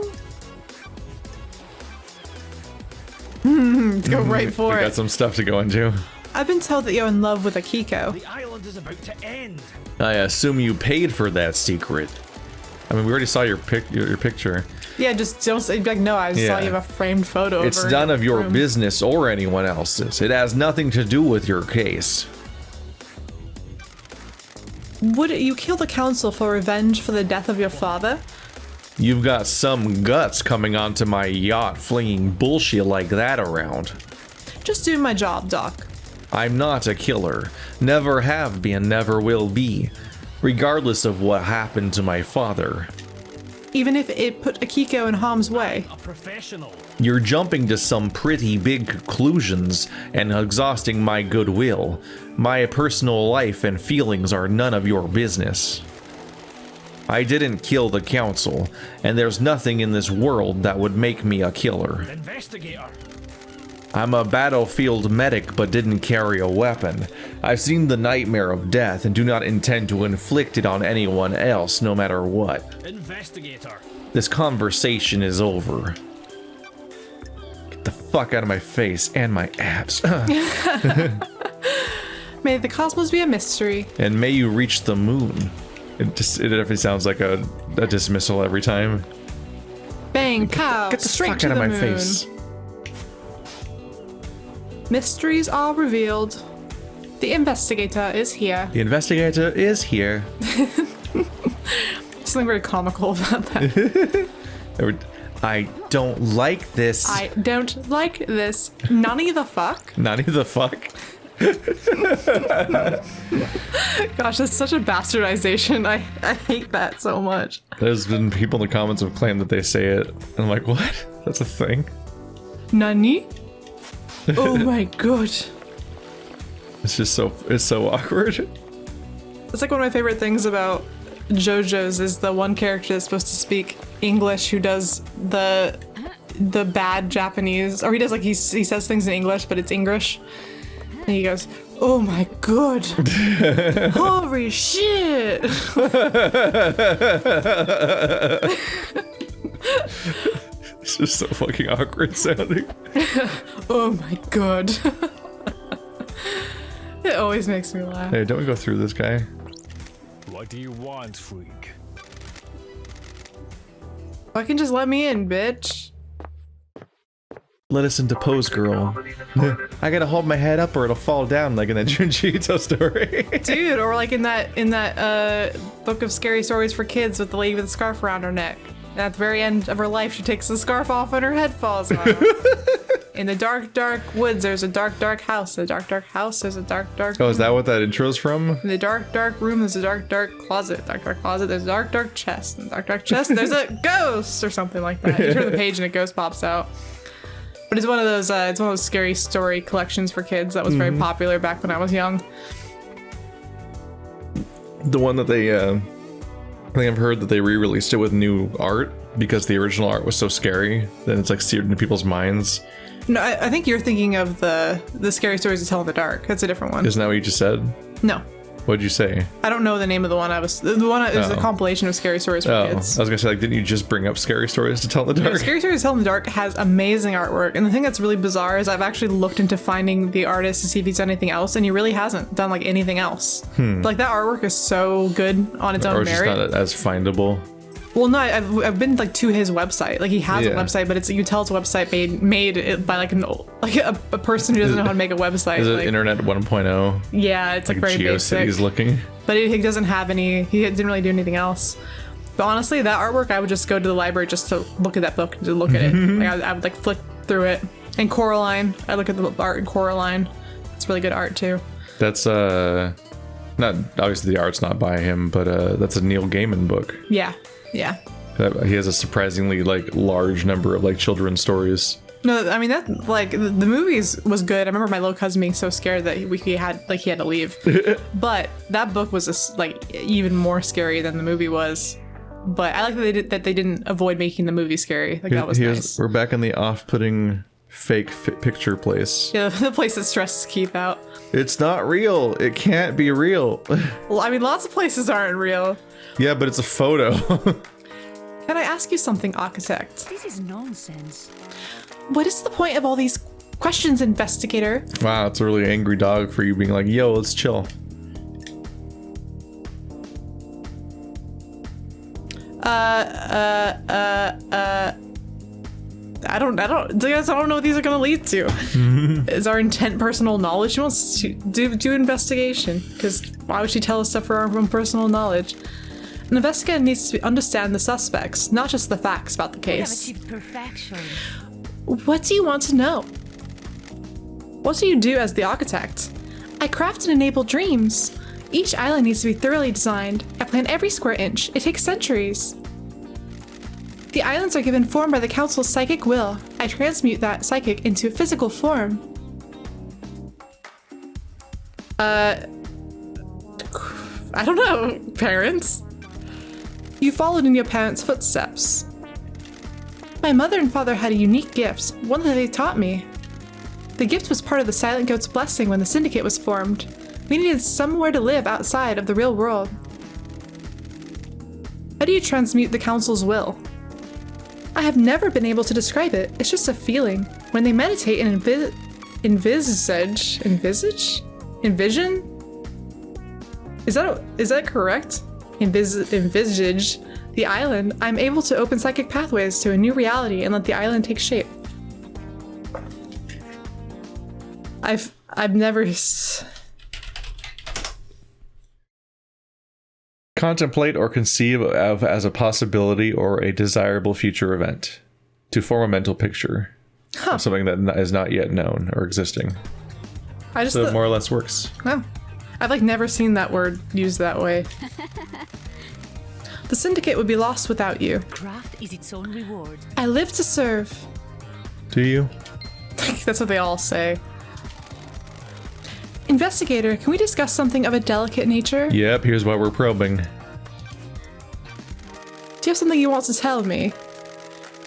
Go right for We it. got some stuff to go into. I've been told that you're in love with Akiko. The island is about to end. I assume you paid for that secret. I mean, we already saw your picture. Yeah, just don't say like no. I just saw Yeah. you have a framed photo. It's over none of your room. business or anyone else's. It has nothing to do with your case. Would you kill the council for revenge for the death of your father? You've got some guts coming onto my yacht flinging bullshit like that around. Just doing my job, Doc. I'm not a killer. Never have been, never will be. regardless of what happened to my father. Even if it put Akiko in harm's way. A professional. You're jumping to some pretty big conclusions and exhausting my goodwill. My personal life and feelings are none of your business. I didn't kill the council, and there's nothing in this world that would make me a killer. Investigator. I'm a battlefield medic but didn't carry a weapon. I've seen the nightmare of death and do not intend to inflict it on anyone else, no matter what. Investigator. This conversation is over. Get the fuck out of my face and my abs. May the cosmos be a mystery. And may you reach the moon. It definitely sounds like a dismissal every time. Bang, pow, Get the straight fuck to out of the my moon. face. Mysteries are revealed. The investigator is here. The investigator is here. Something very comical about that. I don't like this. I don't like this. None the fuck. None the fuck. Gosh, that's such a bastardization. I hate that so much. There's been people in the comments who claim that they say it. And I'm like, what? That's a thing? Nani? Oh my god. It's just it's so awkward. It's like one of my favorite things about JoJo's is the one character that's supposed to speak English who does the bad Japanese, or he does like he says things in English but it's English. And he goes, oh my god. Holy shit. It's just so fucking awkward sounding. Oh my god. It always makes me laugh. Hey, don't we go through this guy? What do you want, freak? Fucking just let me in, bitch. Let us into pose, girl. I gotta hold my head up or it'll fall down like in that Junji Ito story. Dude, or like in that book of scary stories for kids with the lady with the scarf around her neck. And at the very end of her life, she takes the scarf off and her head falls off. In the dark, dark woods, there's a dark, dark house. In the dark, dark house, there's a dark, dark Oh, is that what that intro's from? In the dark, dark room, there's a dark, dark closet. Dark, dark closet, there's a dark, dark chest. In the dark, dark chest, there's a ghost or something like that. You turn the page and a ghost pops out. But it's one of those scary story collections for kids that was very popular back when I was young. The one that they, I think I've heard that they re-released it with new art because the original art was so scary that it's like seared into people's minds. No, I think you're thinking of the scary stories to tell in the dark. That's a different one. Isn't that what you just said? No. What'd you say? I don't know the name of the one is a compilation of scary stories for I kids. was gonna say, like, didn't you just bring up scary stories to tell in the dark? Scary Stories to Tell in the Dark has amazing artwork, and the thing that's really bizarre is I've actually looked into finding the artist to see if he's done anything else, and he really hasn't done like anything else. Like that artwork is so good on its Or own it's just merit. not as findable. Well, no, I've been like to his website. Like he has a Yeah. website, but you tell it's a website made by like a person who doesn't know how to make a website. Is it like, Internet 1.0? yeah, it's like very basic. GeoCities looking? But he doesn't have any. He didn't really do anything else. But honestly, that artwork, I would just go to the library just to look at that book, to look at it. Like I would like flick through it. And Coraline, I look at the art in Coraline. It's really good art too. That's not obviously the art's not by him, but that's a Neil Gaiman book. Yeah. He has a surprisingly like large number of like children's stories. No, I mean that like the movies was good. I remember my little cousin being so scared that he had to leave. But that book was just, like even more scary than the movie was. But I like that they didn't avoid making the movie scary. Like that was nice. We're back in the off-putting fake picture place. Yeah, the place that stresses Keith out. It's not real. It can't be real. Well, I mean, lots of places aren't real. Yeah, but it's a photo. Can I ask you something, Architect? This is nonsense. What is the point of all these questions, Investigator? Wow, it's a really angry dog for you being like, yo, let's chill. I don't know what these are gonna lead to. Is our intent personal knowledge? She wants to do investigation, because why would she tell us stuff for our own personal knowledge? An investigator needs to understand the suspects, not just the facts about the We have case. achieved perfection. What do you want to know? What do you do as the architect? I craft and enable dreams. Each island needs to be thoroughly designed. I plan every square inch. It takes centuries. The islands are given form by the council's psychic will. I transmute that psychic into a physical form. I don't know, parents. You followed in your parents' footsteps. My mother and father had a unique gift, one that they taught me. The gift was part of the Silent Goat's blessing when the Syndicate was formed. We needed somewhere to live outside of the real world. How do you transmute the council's will? I have never been able to describe it. It's just a feeling. When they meditate and envision? Is that correct? Envisage the island. I'm able to open psychic pathways to a new reality and let the island take shape. I've never Contemplate or conceive of as a possibility or a desirable future event. To form a mental picture of something that is not yet known or existing. So it more or less works. Wow. I've like never seen that word used that way. The Syndicate would be lost without you. Craft is its own reward. I live to serve. Do you? That's what they all say. Investigator, can we discuss something of a delicate nature? Yep, here's why we're probing. Do you have something you want to tell me?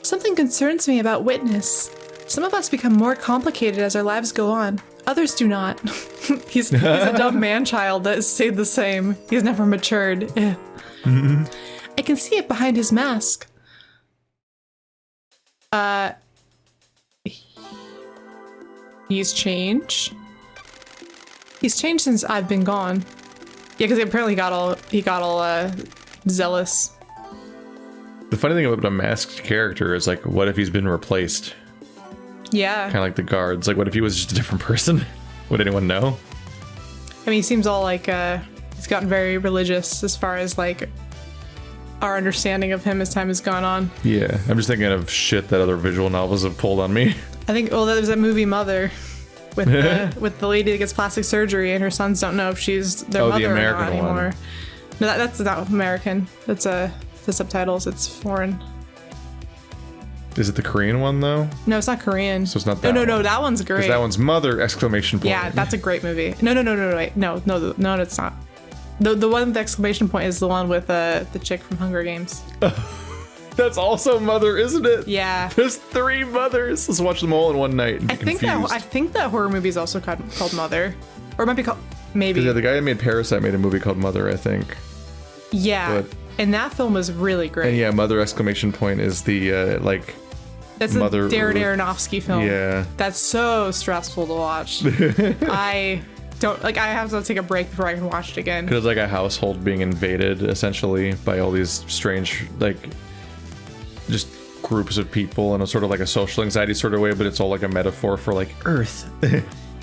Something concerns me about Witness. Some of us become more complicated as our lives go on. Others do not. He's a dumb man-child that stayed the same. He's never matured. Mm-hmm. I can see it behind his mask. He's changed. He's changed since I've been gone. Yeah, because apparently he got all zealous. The funny thing about a masked character is like, what if he's been replaced? Yeah. Kind of like the guards. Like, what if he was just a different person? Would anyone know? I mean, he seems all like he's gotten very religious as far as like our understanding of him as time has gone on. Yeah, I'm just thinking of shit that other visual novels have pulled on me. I think, well, there's that movie Mother with the lady that gets plastic surgery and her sons don't know if she's their mother the or American not anymore. one. No, that's not American. That's the subtitles. It's foreign. Is it the Korean one though? No, it's not Korean. So it's not that No, one. that one's great. 'Cause that one's Mother! Exclamation point. Yeah, that's a great movie. No, wait. No, it's not. The one with the exclamation point is the one with the chick from Hunger Games. That's also Mother, isn't it? Yeah. There's 3 mothers. Let's watch them all in one night and be confused. I think that horror movie is also called Mother, or it might be called maybe. Yeah, the guy that made Parasite made a movie called Mother, I think. Yeah, But- and that film was really great. And yeah, Mother! Exclamation point is the like. That's Mother a Darren Aronofsky film. Yeah. That's so stressful to watch. I don't like. I have to take a break before I can watch it again. Because it's like a household being invaded essentially by all these strange like just groups of people in a sort of like a social anxiety sort of way, but it's all like a metaphor for like Earth.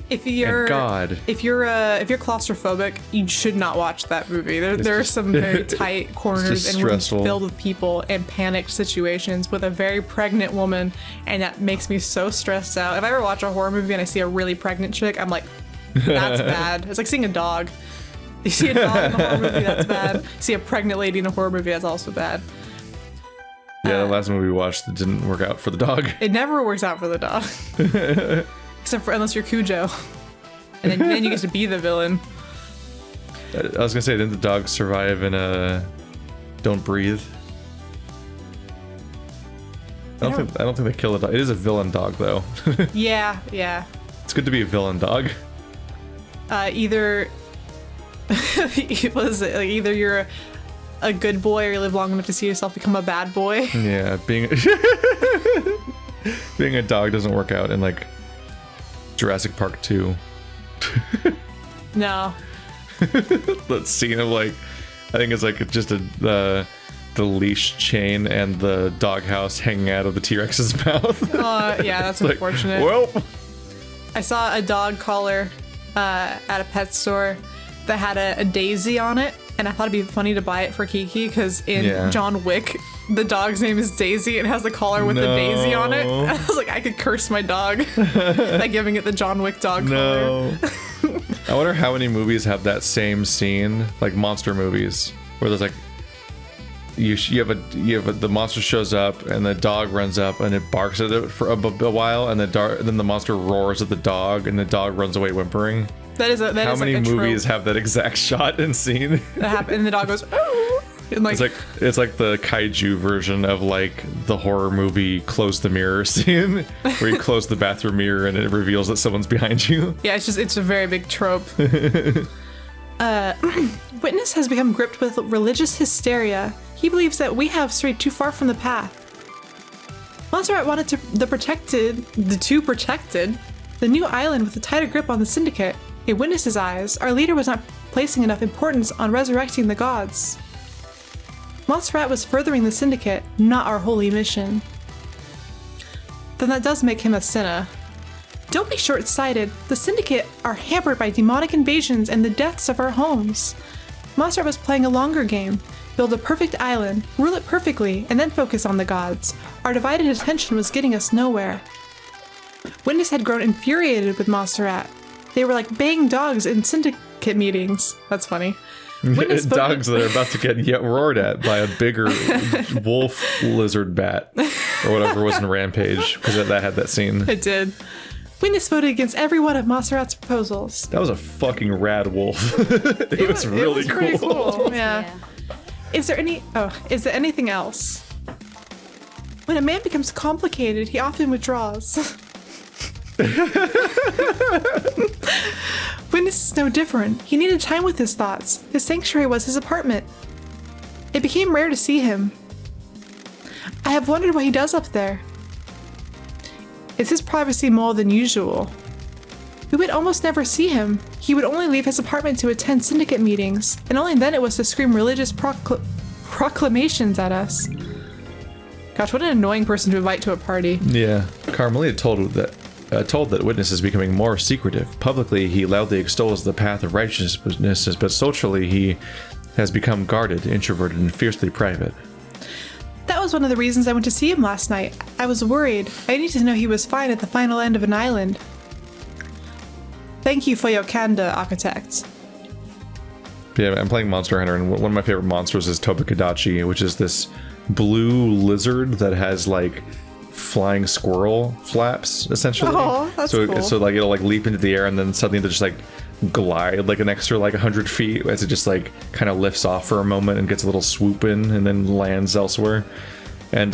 If you're And God. if you're claustrophobic, you should not watch that movie. There are some very tight corners just and rooms stressful. filled with people and panicked situations with a very pregnant woman, and that makes me so stressed out. If I ever watch a horror movie and I see a really pregnant chick, I'm like, that's bad. It's like seeing a dog. You see a dog in a horror movie, that's bad. You see a pregnant lady in a horror movie, that's also bad. Yeah, the last movie we watched, it didn't work out for the dog. It never works out for the dog. Except for unless you're Cujo. And then you get to be the villain. I was gonna say, didn't the dog survive in a Don't Breathe? I don't think they kill the dog. It is a villain dog though. Yeah. It's good to be a villain dog. Either what is it? Like either you're a good boy or you live long enough to see yourself become a bad boy. Yeah, being being a dog doesn't work out in like Jurassic Park 2. No. That scene of like, I think it's like just the leash chain and the doghouse hanging out of the T-Rex's mouth. Yeah, that's Like, unfortunate. well, I saw a dog collar at a pet store that had a daisy on it, and I thought it'd be funny to buy it for Kiki because in John Wick, the dog's name is Daisy and it has the collar with the daisy on it. I was like, I could curse my dog by giving it the John Wick dog collar. I wonder how many movies have that same scene, like monster movies, where there's like the monster shows up and the dog runs up and it barks at it for a while, and then the monster roars at the dog and the dog runs away whimpering. That is how many like a movies trope have that exact shot and scene? that happen, and the dog goes, "Oh!" And like, it's like the kaiju version of like the horror movie Close the Mirror scene, where you close the bathroom mirror and it reveals that someone's behind you. yeah, it's a very big trope. Witness has become gripped with religious hysteria. He believes that we have strayed too far from the path. Montserrat wanted the new island with a tighter grip on the Syndicate. In Witness's eyes, our leader was not placing enough importance on resurrecting the gods. Montserrat was furthering the Syndicate, not our holy mission. Then that does make him a sinner. Don't be short-sighted. The Syndicate are hampered by demonic invasions and the deaths of our homes. Montserrat was playing a longer game. Build a perfect island, rule it perfectly, and then focus on the gods. Our divided attention was getting us nowhere. Witness had grown infuriated with Montserrat. They were like baying dogs in Syndicate meetings. That's funny. Dogs that are about to get roared at by a bigger wolf lizard bat or whatever was in Rampage, because that had that scene. It did. Witness voted against every one of Montserrat's proposals. That was a fucking rad wolf. it was really it was pretty cool. Yeah. Yeah. Is there anything else? When a man becomes complicated, he often withdraws. Witness is no different. He needed time with his thoughts. His sanctuary was his apartment. It became rare to see him. I have wondered what he does up there. Is his privacy more than usual? We would almost never see him. He would only leave his apartment to attend Syndicate meetings, and only then it was to scream religious proclamations at us. Gosh, what an annoying person to invite to a party. Yeah. Carmelita told that Witness is becoming more secretive. Publicly, he loudly extols the path of righteousness, but socially he has become guarded, introverted, and fiercely private. That was one of the reasons I went to see him last night. I was worried. I needed to know he was fine at the final end of an island. Thank you for your candor, architect. Yeah, I'm playing Monster Hunter, and one of my favorite monsters is Tobakadachi, which is this blue lizard that has like flying squirrel flaps, essentially. Oh, that's cool. So like it'll like leap into the air and then suddenly they'll just like glide like an extra like 100 feet as it just like kind of lifts off for a moment and gets a little swoop in and then lands elsewhere. And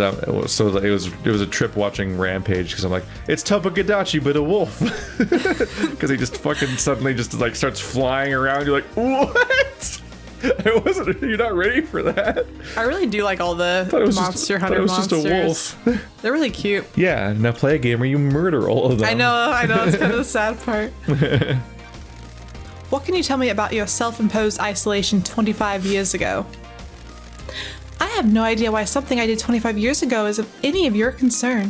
so it was a trip watching Rampage, because I'm like, it's Tobakadachi but a wolf, because he just fucking suddenly just like starts flying around. You're like, what? You're not ready for that. I really do like all the Monster Hunter monsters. Just a wolf. They're really cute. Yeah, now play a game where you murder all of them. I know, it's kind of the sad part. What can you tell me about your self-imposed isolation 25 years ago? I have no idea why something I did 25 years ago is of any of your concern.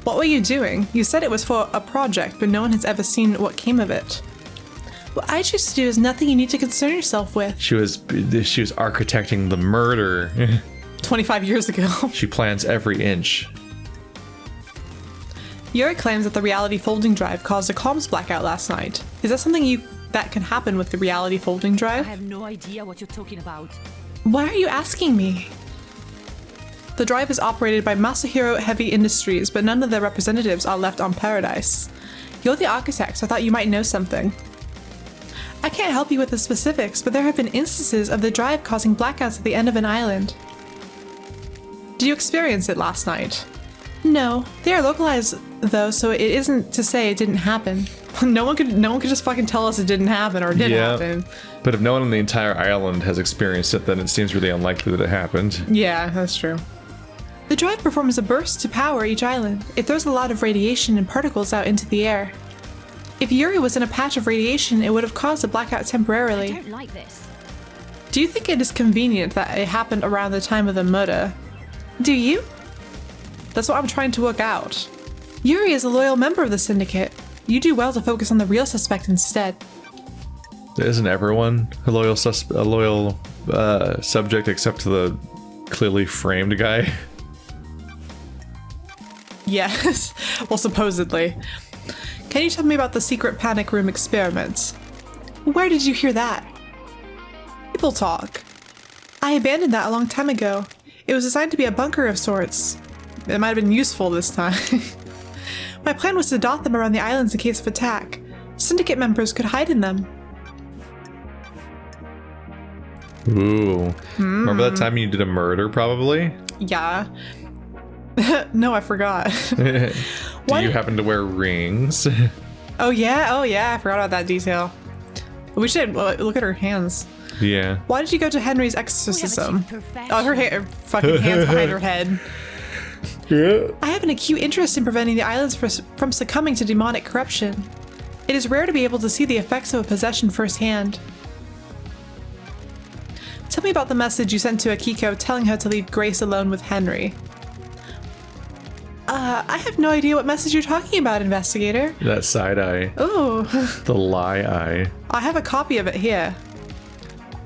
What were you doing? You said it was for a project, but no one has ever seen what came of it. What I choose to do is nothing you need to concern yourself with. She was architecting the murder. 25 years ago. She plans every inch. Yuri claims that the reality folding drive caused a comms blackout last night. Is that something that can happen with the reality folding I drive? have no idea what you're talking about. Why are you asking me? The drive is operated by Masahiro Heavy Industries, but none of their representatives are left on Paradise. You're the architect, so I thought you might know something. I can't help you with the specifics, but there have been instances of the drive causing blackouts at the end of an island. Did you experience it last night? No. They are localized, though, so it isn't to say it didn't happen. No one could just fucking tell us it didn't happen or did happen. But if no one on the entire island has experienced it, then it seems really unlikely that it happened. Yeah, that's true. The drive performs a burst to power each island. It throws a lot of radiation and particles out into the air. If Yuri was in a patch of radiation, it would have caused a blackout I temporarily. don't like this. Do you think it is convenient that it happened around the time of the murder? Do you? That's what I'm trying to work out. Yuri is a loyal member of the Syndicate. You do well to focus on the real suspect instead. Isn't everyone a loyal subject except the clearly framed guy? Yes. Well, supposedly. Can you tell me about the secret panic room experiments? Where did you hear that? People talk. I abandoned that a long time ago. It was designed to be a bunker of sorts. It might have been useful this time. My plan was to dot them around the islands in case of attack. Syndicate members could hide in them. Ooh. Remember that time you did a murder, probably? Yeah. No, I forgot. Do you happen to wear rings? Oh yeah, I forgot about that detail. We should look at her hands. Yeah. Why did you go to Henry's exorcism? Oh, her fucking hands behind her head. Yeah. I have an acute interest in preventing the islands from succumbing to demonic corruption. It is rare to be able to see the effects of a possession firsthand. Tell me about the message you sent to Akiko telling her to leave Grace alone with Henry. I have no idea what message you're talking about, investigator. That side eye. Oh. The lie eye. I have a copy of it here.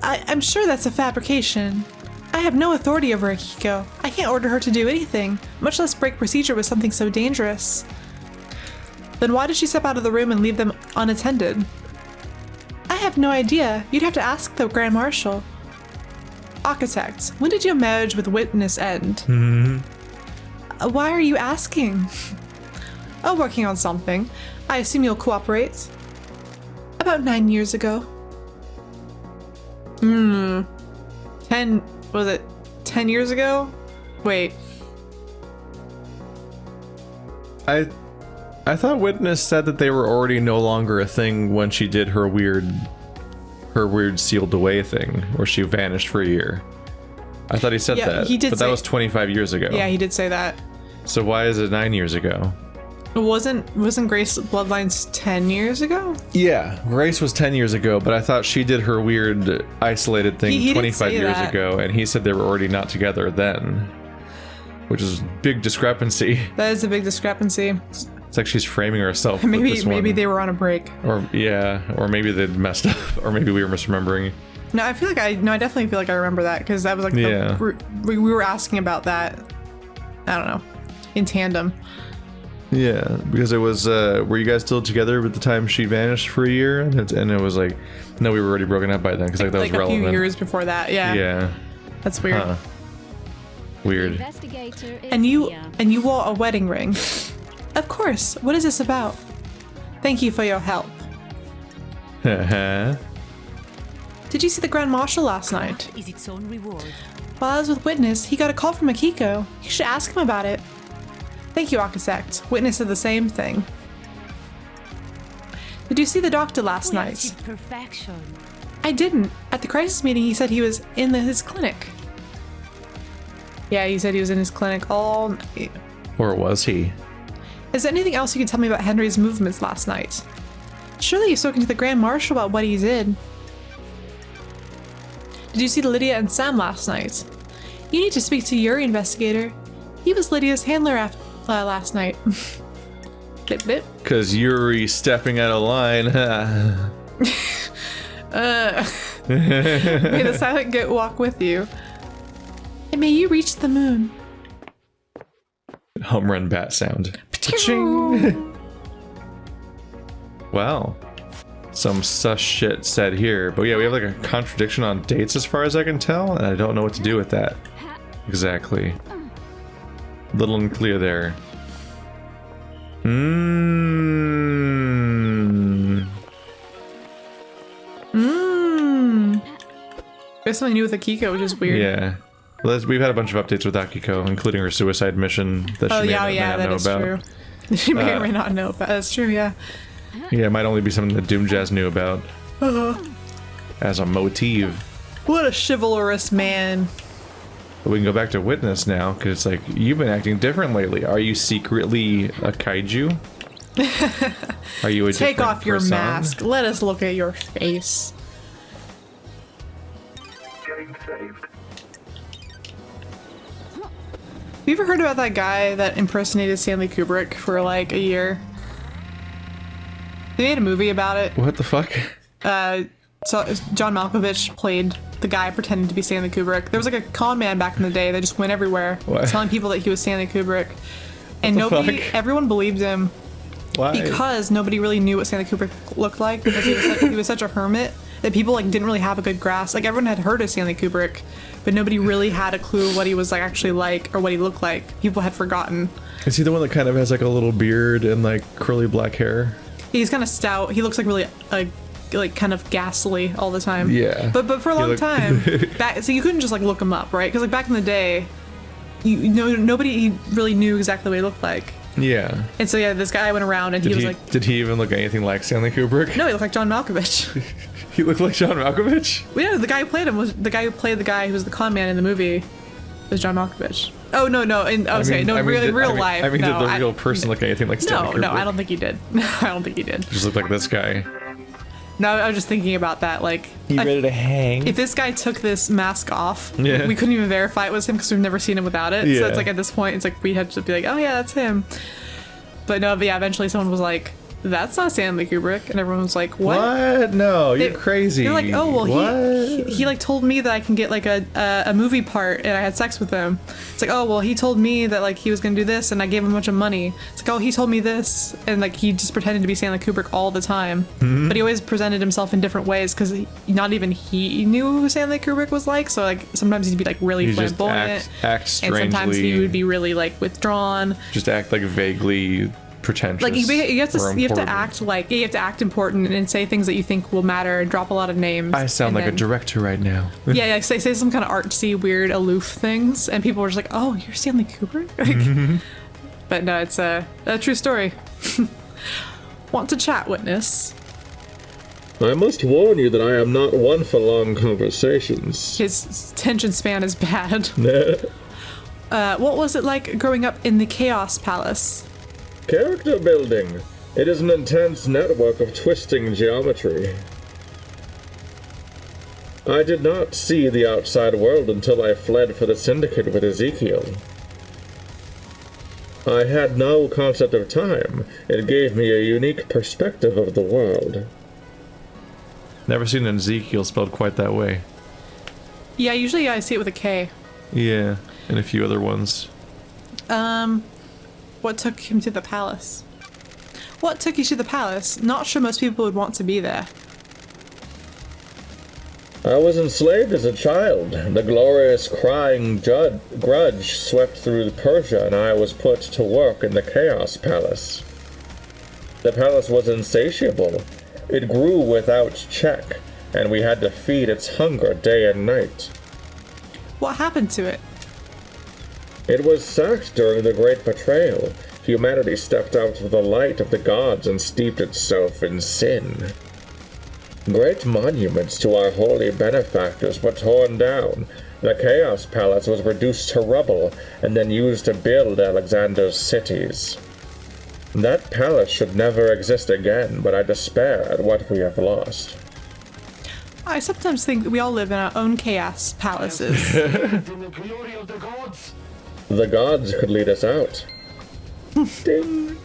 I'm sure that's a fabrication. I have no authority over Akiko. I can't order her to do anything, much less break procedure with something so dangerous. Then why did she step out of the room and leave them unattended? I have no idea. You'd have to ask the Grand Marshal. Architect, when did your marriage with Witness end? Why are you asking? Oh, working on something. I assume you'll cooperate. About 9 years ago. 10 years ago? Wait. I thought Witness said that they were already no longer a thing when she did her weird sealed away thing, where she vanished for a year. I thought he said that. He did, but that was 25 years ago. Yeah, he did say that. So why is it 9 years ago? Wasn't Grace Bloodlines 10 years ago? Yeah, Grace was 10 years ago, but I thought she did her weird isolated thing He 25 did say years that. ago, and he said they were already not together then, which is a big discrepancy. That is a big discrepancy. It's like she's framing herself. with this Maybe one. they were on a break. Or maybe they'd messed up, or maybe we were misremembering. No, I definitely feel like I remember that because that was like Yeah. we were asking about that. I don't know, in tandem. Yeah, because it was, were you guys still together at the time she vanished for a year? And it was like, no, we were already broken up by then, because like that was Like a relevant. few years before that, yeah. Yeah. That's weird. Huh. Weird. Investigator is And you here. wore a wedding ring. Of course. What is this about? Thank you for your help. Haha. Did you see the Grand Marshal last night? Is its own reward. While I was with Witness, he got a call from Akiko. You should ask him about it. Thank you, Architect. Witness said the same thing. Did you see the doctor last We have night? achieved perfection. I didn't. At the crisis meeting, he said he was in his clinic. Yeah, he said he was in his clinic all night. Or was he? Is there anything else you can tell me about Henry's movements last night? Surely you've spoken to the Grand Marshal about what he did. Did you see Lydia and Sam last night? You need to speak to Yuri, investigator. He was Lydia's handler last night. Blip blip. Because Yuri stepping out of line. May the silent goat walk with you. And may you reach the moon. Home run bat sound. Ching. Wow. Some sus shit said here. But yeah, we have like a contradiction on dates as far as I can tell, and I don't know what to do with that. Exactly. Little unclear there. There's something new with Akiko, which is weird. Yeah. Well, we've had a bunch of updates with Akiko, including her suicide mission that she may not know about. True. She may or may not know about. That's true, yeah. Yeah, it might only be something that Doom Jazz knew about. As a motif. What a chivalrous man. But we can go back to Witness now, because it's like, you've been acting different lately. Are you secretly a kaiju? Are you a Take different off your person? mask. Let us look at your face. Have you ever heard about that guy that impersonated Stanley Kubrick for like a year? They made a movie about it. What the fuck? So John Malkovich played the guy pretending to be Stanley Kubrick. There was like a con man back in the day that just went everywhere What? telling people that he was Stanley Kubrick. And What the nobody, fuck? everyone believed him. Why? Because nobody really knew what Stanley Kubrick looked like, because he was such a hermit that people like didn't really have a good grasp. Like everyone had heard of Stanley Kubrick, but nobody really had a clue what he was like actually like or what he looked like. People had forgotten. Is he the one that kind of has like a little beard and like curly black hair? He's kind of stout. He looks like really like kind of ghastly all the time. Yeah. But for a long time, so you couldn't just like look him up, right? Because like back in the day, you know, nobody really knew exactly what he looked like. Yeah. And so yeah, this guy went around and he was like, did he even look anything like Stanley Kubrick? no, he looked like John Malkovich. He looked like John Malkovich? Well, yeah, the guy who played him was the guy who played the guy who was the con man in the movie. Was John Malkovich. Oh no, in real life. I mean, no, did the real person look anything like Stanley Kubrick? No, I don't think he did. I don't think he did. Just looked like this guy. No, I was just thinking about that. Like, He ready to hang? if this guy took this mask off, Yeah. we couldn't even verify it was him because we've never seen him without it. So Yeah. it's like at this point, it's like we had to be like, oh yeah, that's him. But no, but yeah, eventually someone was like, that's not Stanley Kubrick, and everyone was like, what? No, you're They- crazy. They're like, oh well, What? he like told me that I can get like a movie part, and I had sex with him. It's like, oh well, he told me that like he was gonna do this, and I gave him a bunch of money. It's like, oh, he told me this, and like he just pretended to be Stanley Kubrick all the time, but he always presented himself in different ways because not even he knew who Stanley Kubrick was like. So like sometimes he'd be like really You just flamboyant, act strangely. and sometimes he would be really like withdrawn. Just act like vaguely pretentious. Like you have to or you have to important. act like you have to act important and say things that you think will matter and drop a lot of names. I sound and like a then- director right now. yeah, say some kind of artsy, weird, aloof things, and people were just like, "Oh, you're Stanley Kubrick." Like, but no, it's a true story. Want to chat, witness? I must warn you that I am not one for long conversations. His attention span is bad. What was it like growing up in the Chaos Palace? Character building. It is an intense network of twisting geometry. I did not see the outside world until I fled for the Syndicate with Ezekiel. I had no concept of time. It gave me a unique perspective of the world. Never seen an Ezekiel spelled quite that way. Yeah, usually I see it with a K. Yeah, and a few other ones. What took him to the palace? What took you to the palace? Not sure most people would want to be there. I was enslaved as a child. The glorious crying grudge swept through Persia, and I was put to work in the Chaos Palace. The palace was insatiable. It grew without check, and we had to feed its hunger day and night. What happened to it? It was sacked during the Great Betrayal. Humanity stepped out of the light of the gods and steeped itself in sin. Great monuments to our holy benefactors were torn down. The Chaos Palace was reduced to rubble and then used to build Alexander's cities. That palace should never exist again, but I despair at what we have lost. I sometimes think we all live in our own chaos palaces. The gods could lead us out. Ding.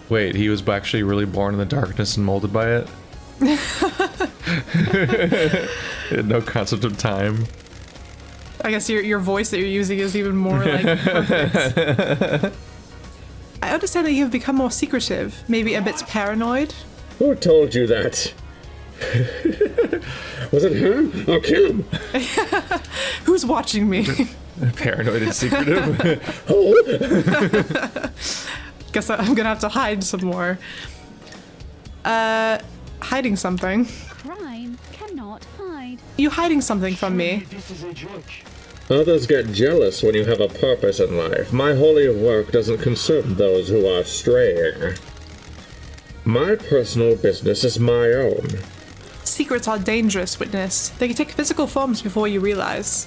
Wait, he was actually really born in the darkness and molded by it? He had no concept of time. I guess your voice that you're using is even more like perfect. I understand that you have become more secretive, maybe a bit paranoid. Who told you that? Was it her? I'll kill him. Who's watching me? Paranoid and secretive. Guess I'm gonna have to hide some more. Hiding something. Crime cannot hide. You hiding something from me? Others get jealous when you have a purpose in life. My holy work doesn't concern those who are straying. My personal business is my own. Secrets are dangerous, witness. They can take physical forms before you realize.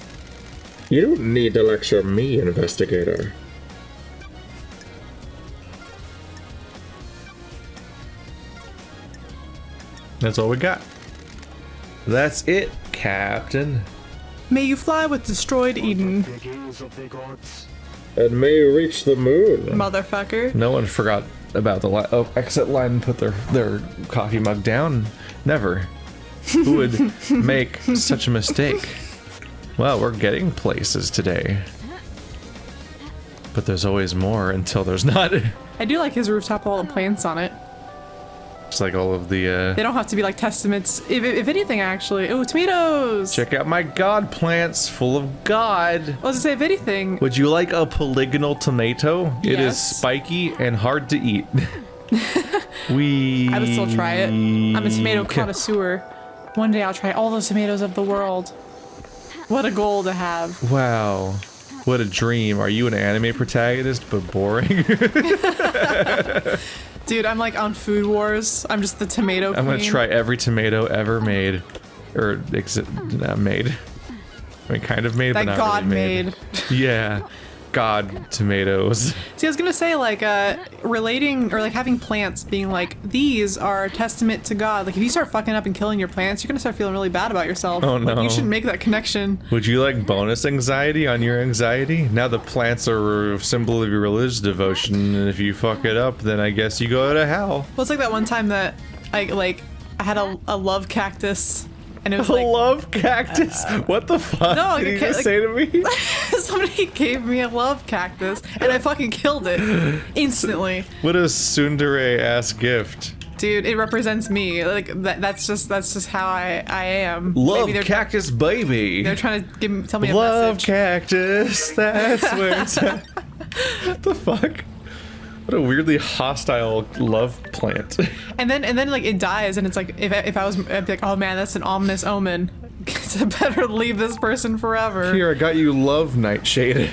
You don't need to lecture me, investigator. That's all we got. That's it, Captain. May you fly with destroyed Eden, And may you reach the moon. motherfucker. No one forgot about the exit line and put their coffee mug down. Never. Who would make such a mistake? Well, we're getting places today. But there's always more until there's not. I do like his rooftop with all the plants on it. It's like all of the, They don't have to be like testaments. If anything, actually. Oh, tomatoes! check out my god plants full of god. I was gonna say, if anything. Would you like a polygonal tomato? It is Yes. spiky and hard to eat. I would still try it. I'm a tomato connoisseur. One day I'll try all the tomatoes of the world. What a goal to have. Wow. What a dream. Are you an anime protagonist but boring? Dude, I'm like on Food Wars. I'm just the tomato queen. I'm gonna try every tomato ever made. Or, not made. I mean, kind of made, that but not God really made. Yeah. God tomatoes. See, I was gonna say, like, relating, or like having plants being like, these are a testament to God. Like, if you start fucking up and killing your plants, you're gonna start feeling really bad about yourself. Oh, Like, no. you should make that connection. Would you like bonus anxiety on your anxiety? Now the plants are a symbol of your religious devotion, and if you fuck it up, then I guess you go to hell. Well, it's like that one time that I had a love cactus, and it was A like, love cactus? What the fuck No, did you you can't, just like- say to me? somebody gave me a love cactus, and I fucking killed it instantly. What a tsundere-ass gift. Dude, it represents me. Like that's just how I am. Love Maybe they're cactus baby. They're trying to tell me a Love message. cactus, that's where it's at. What the fuck? What a weirdly hostile love plant. And then like it dies, and it's like if I was, I'd be like, oh man, that's an ominous omen. I better leave this person forever. Here, I got you love nightshade.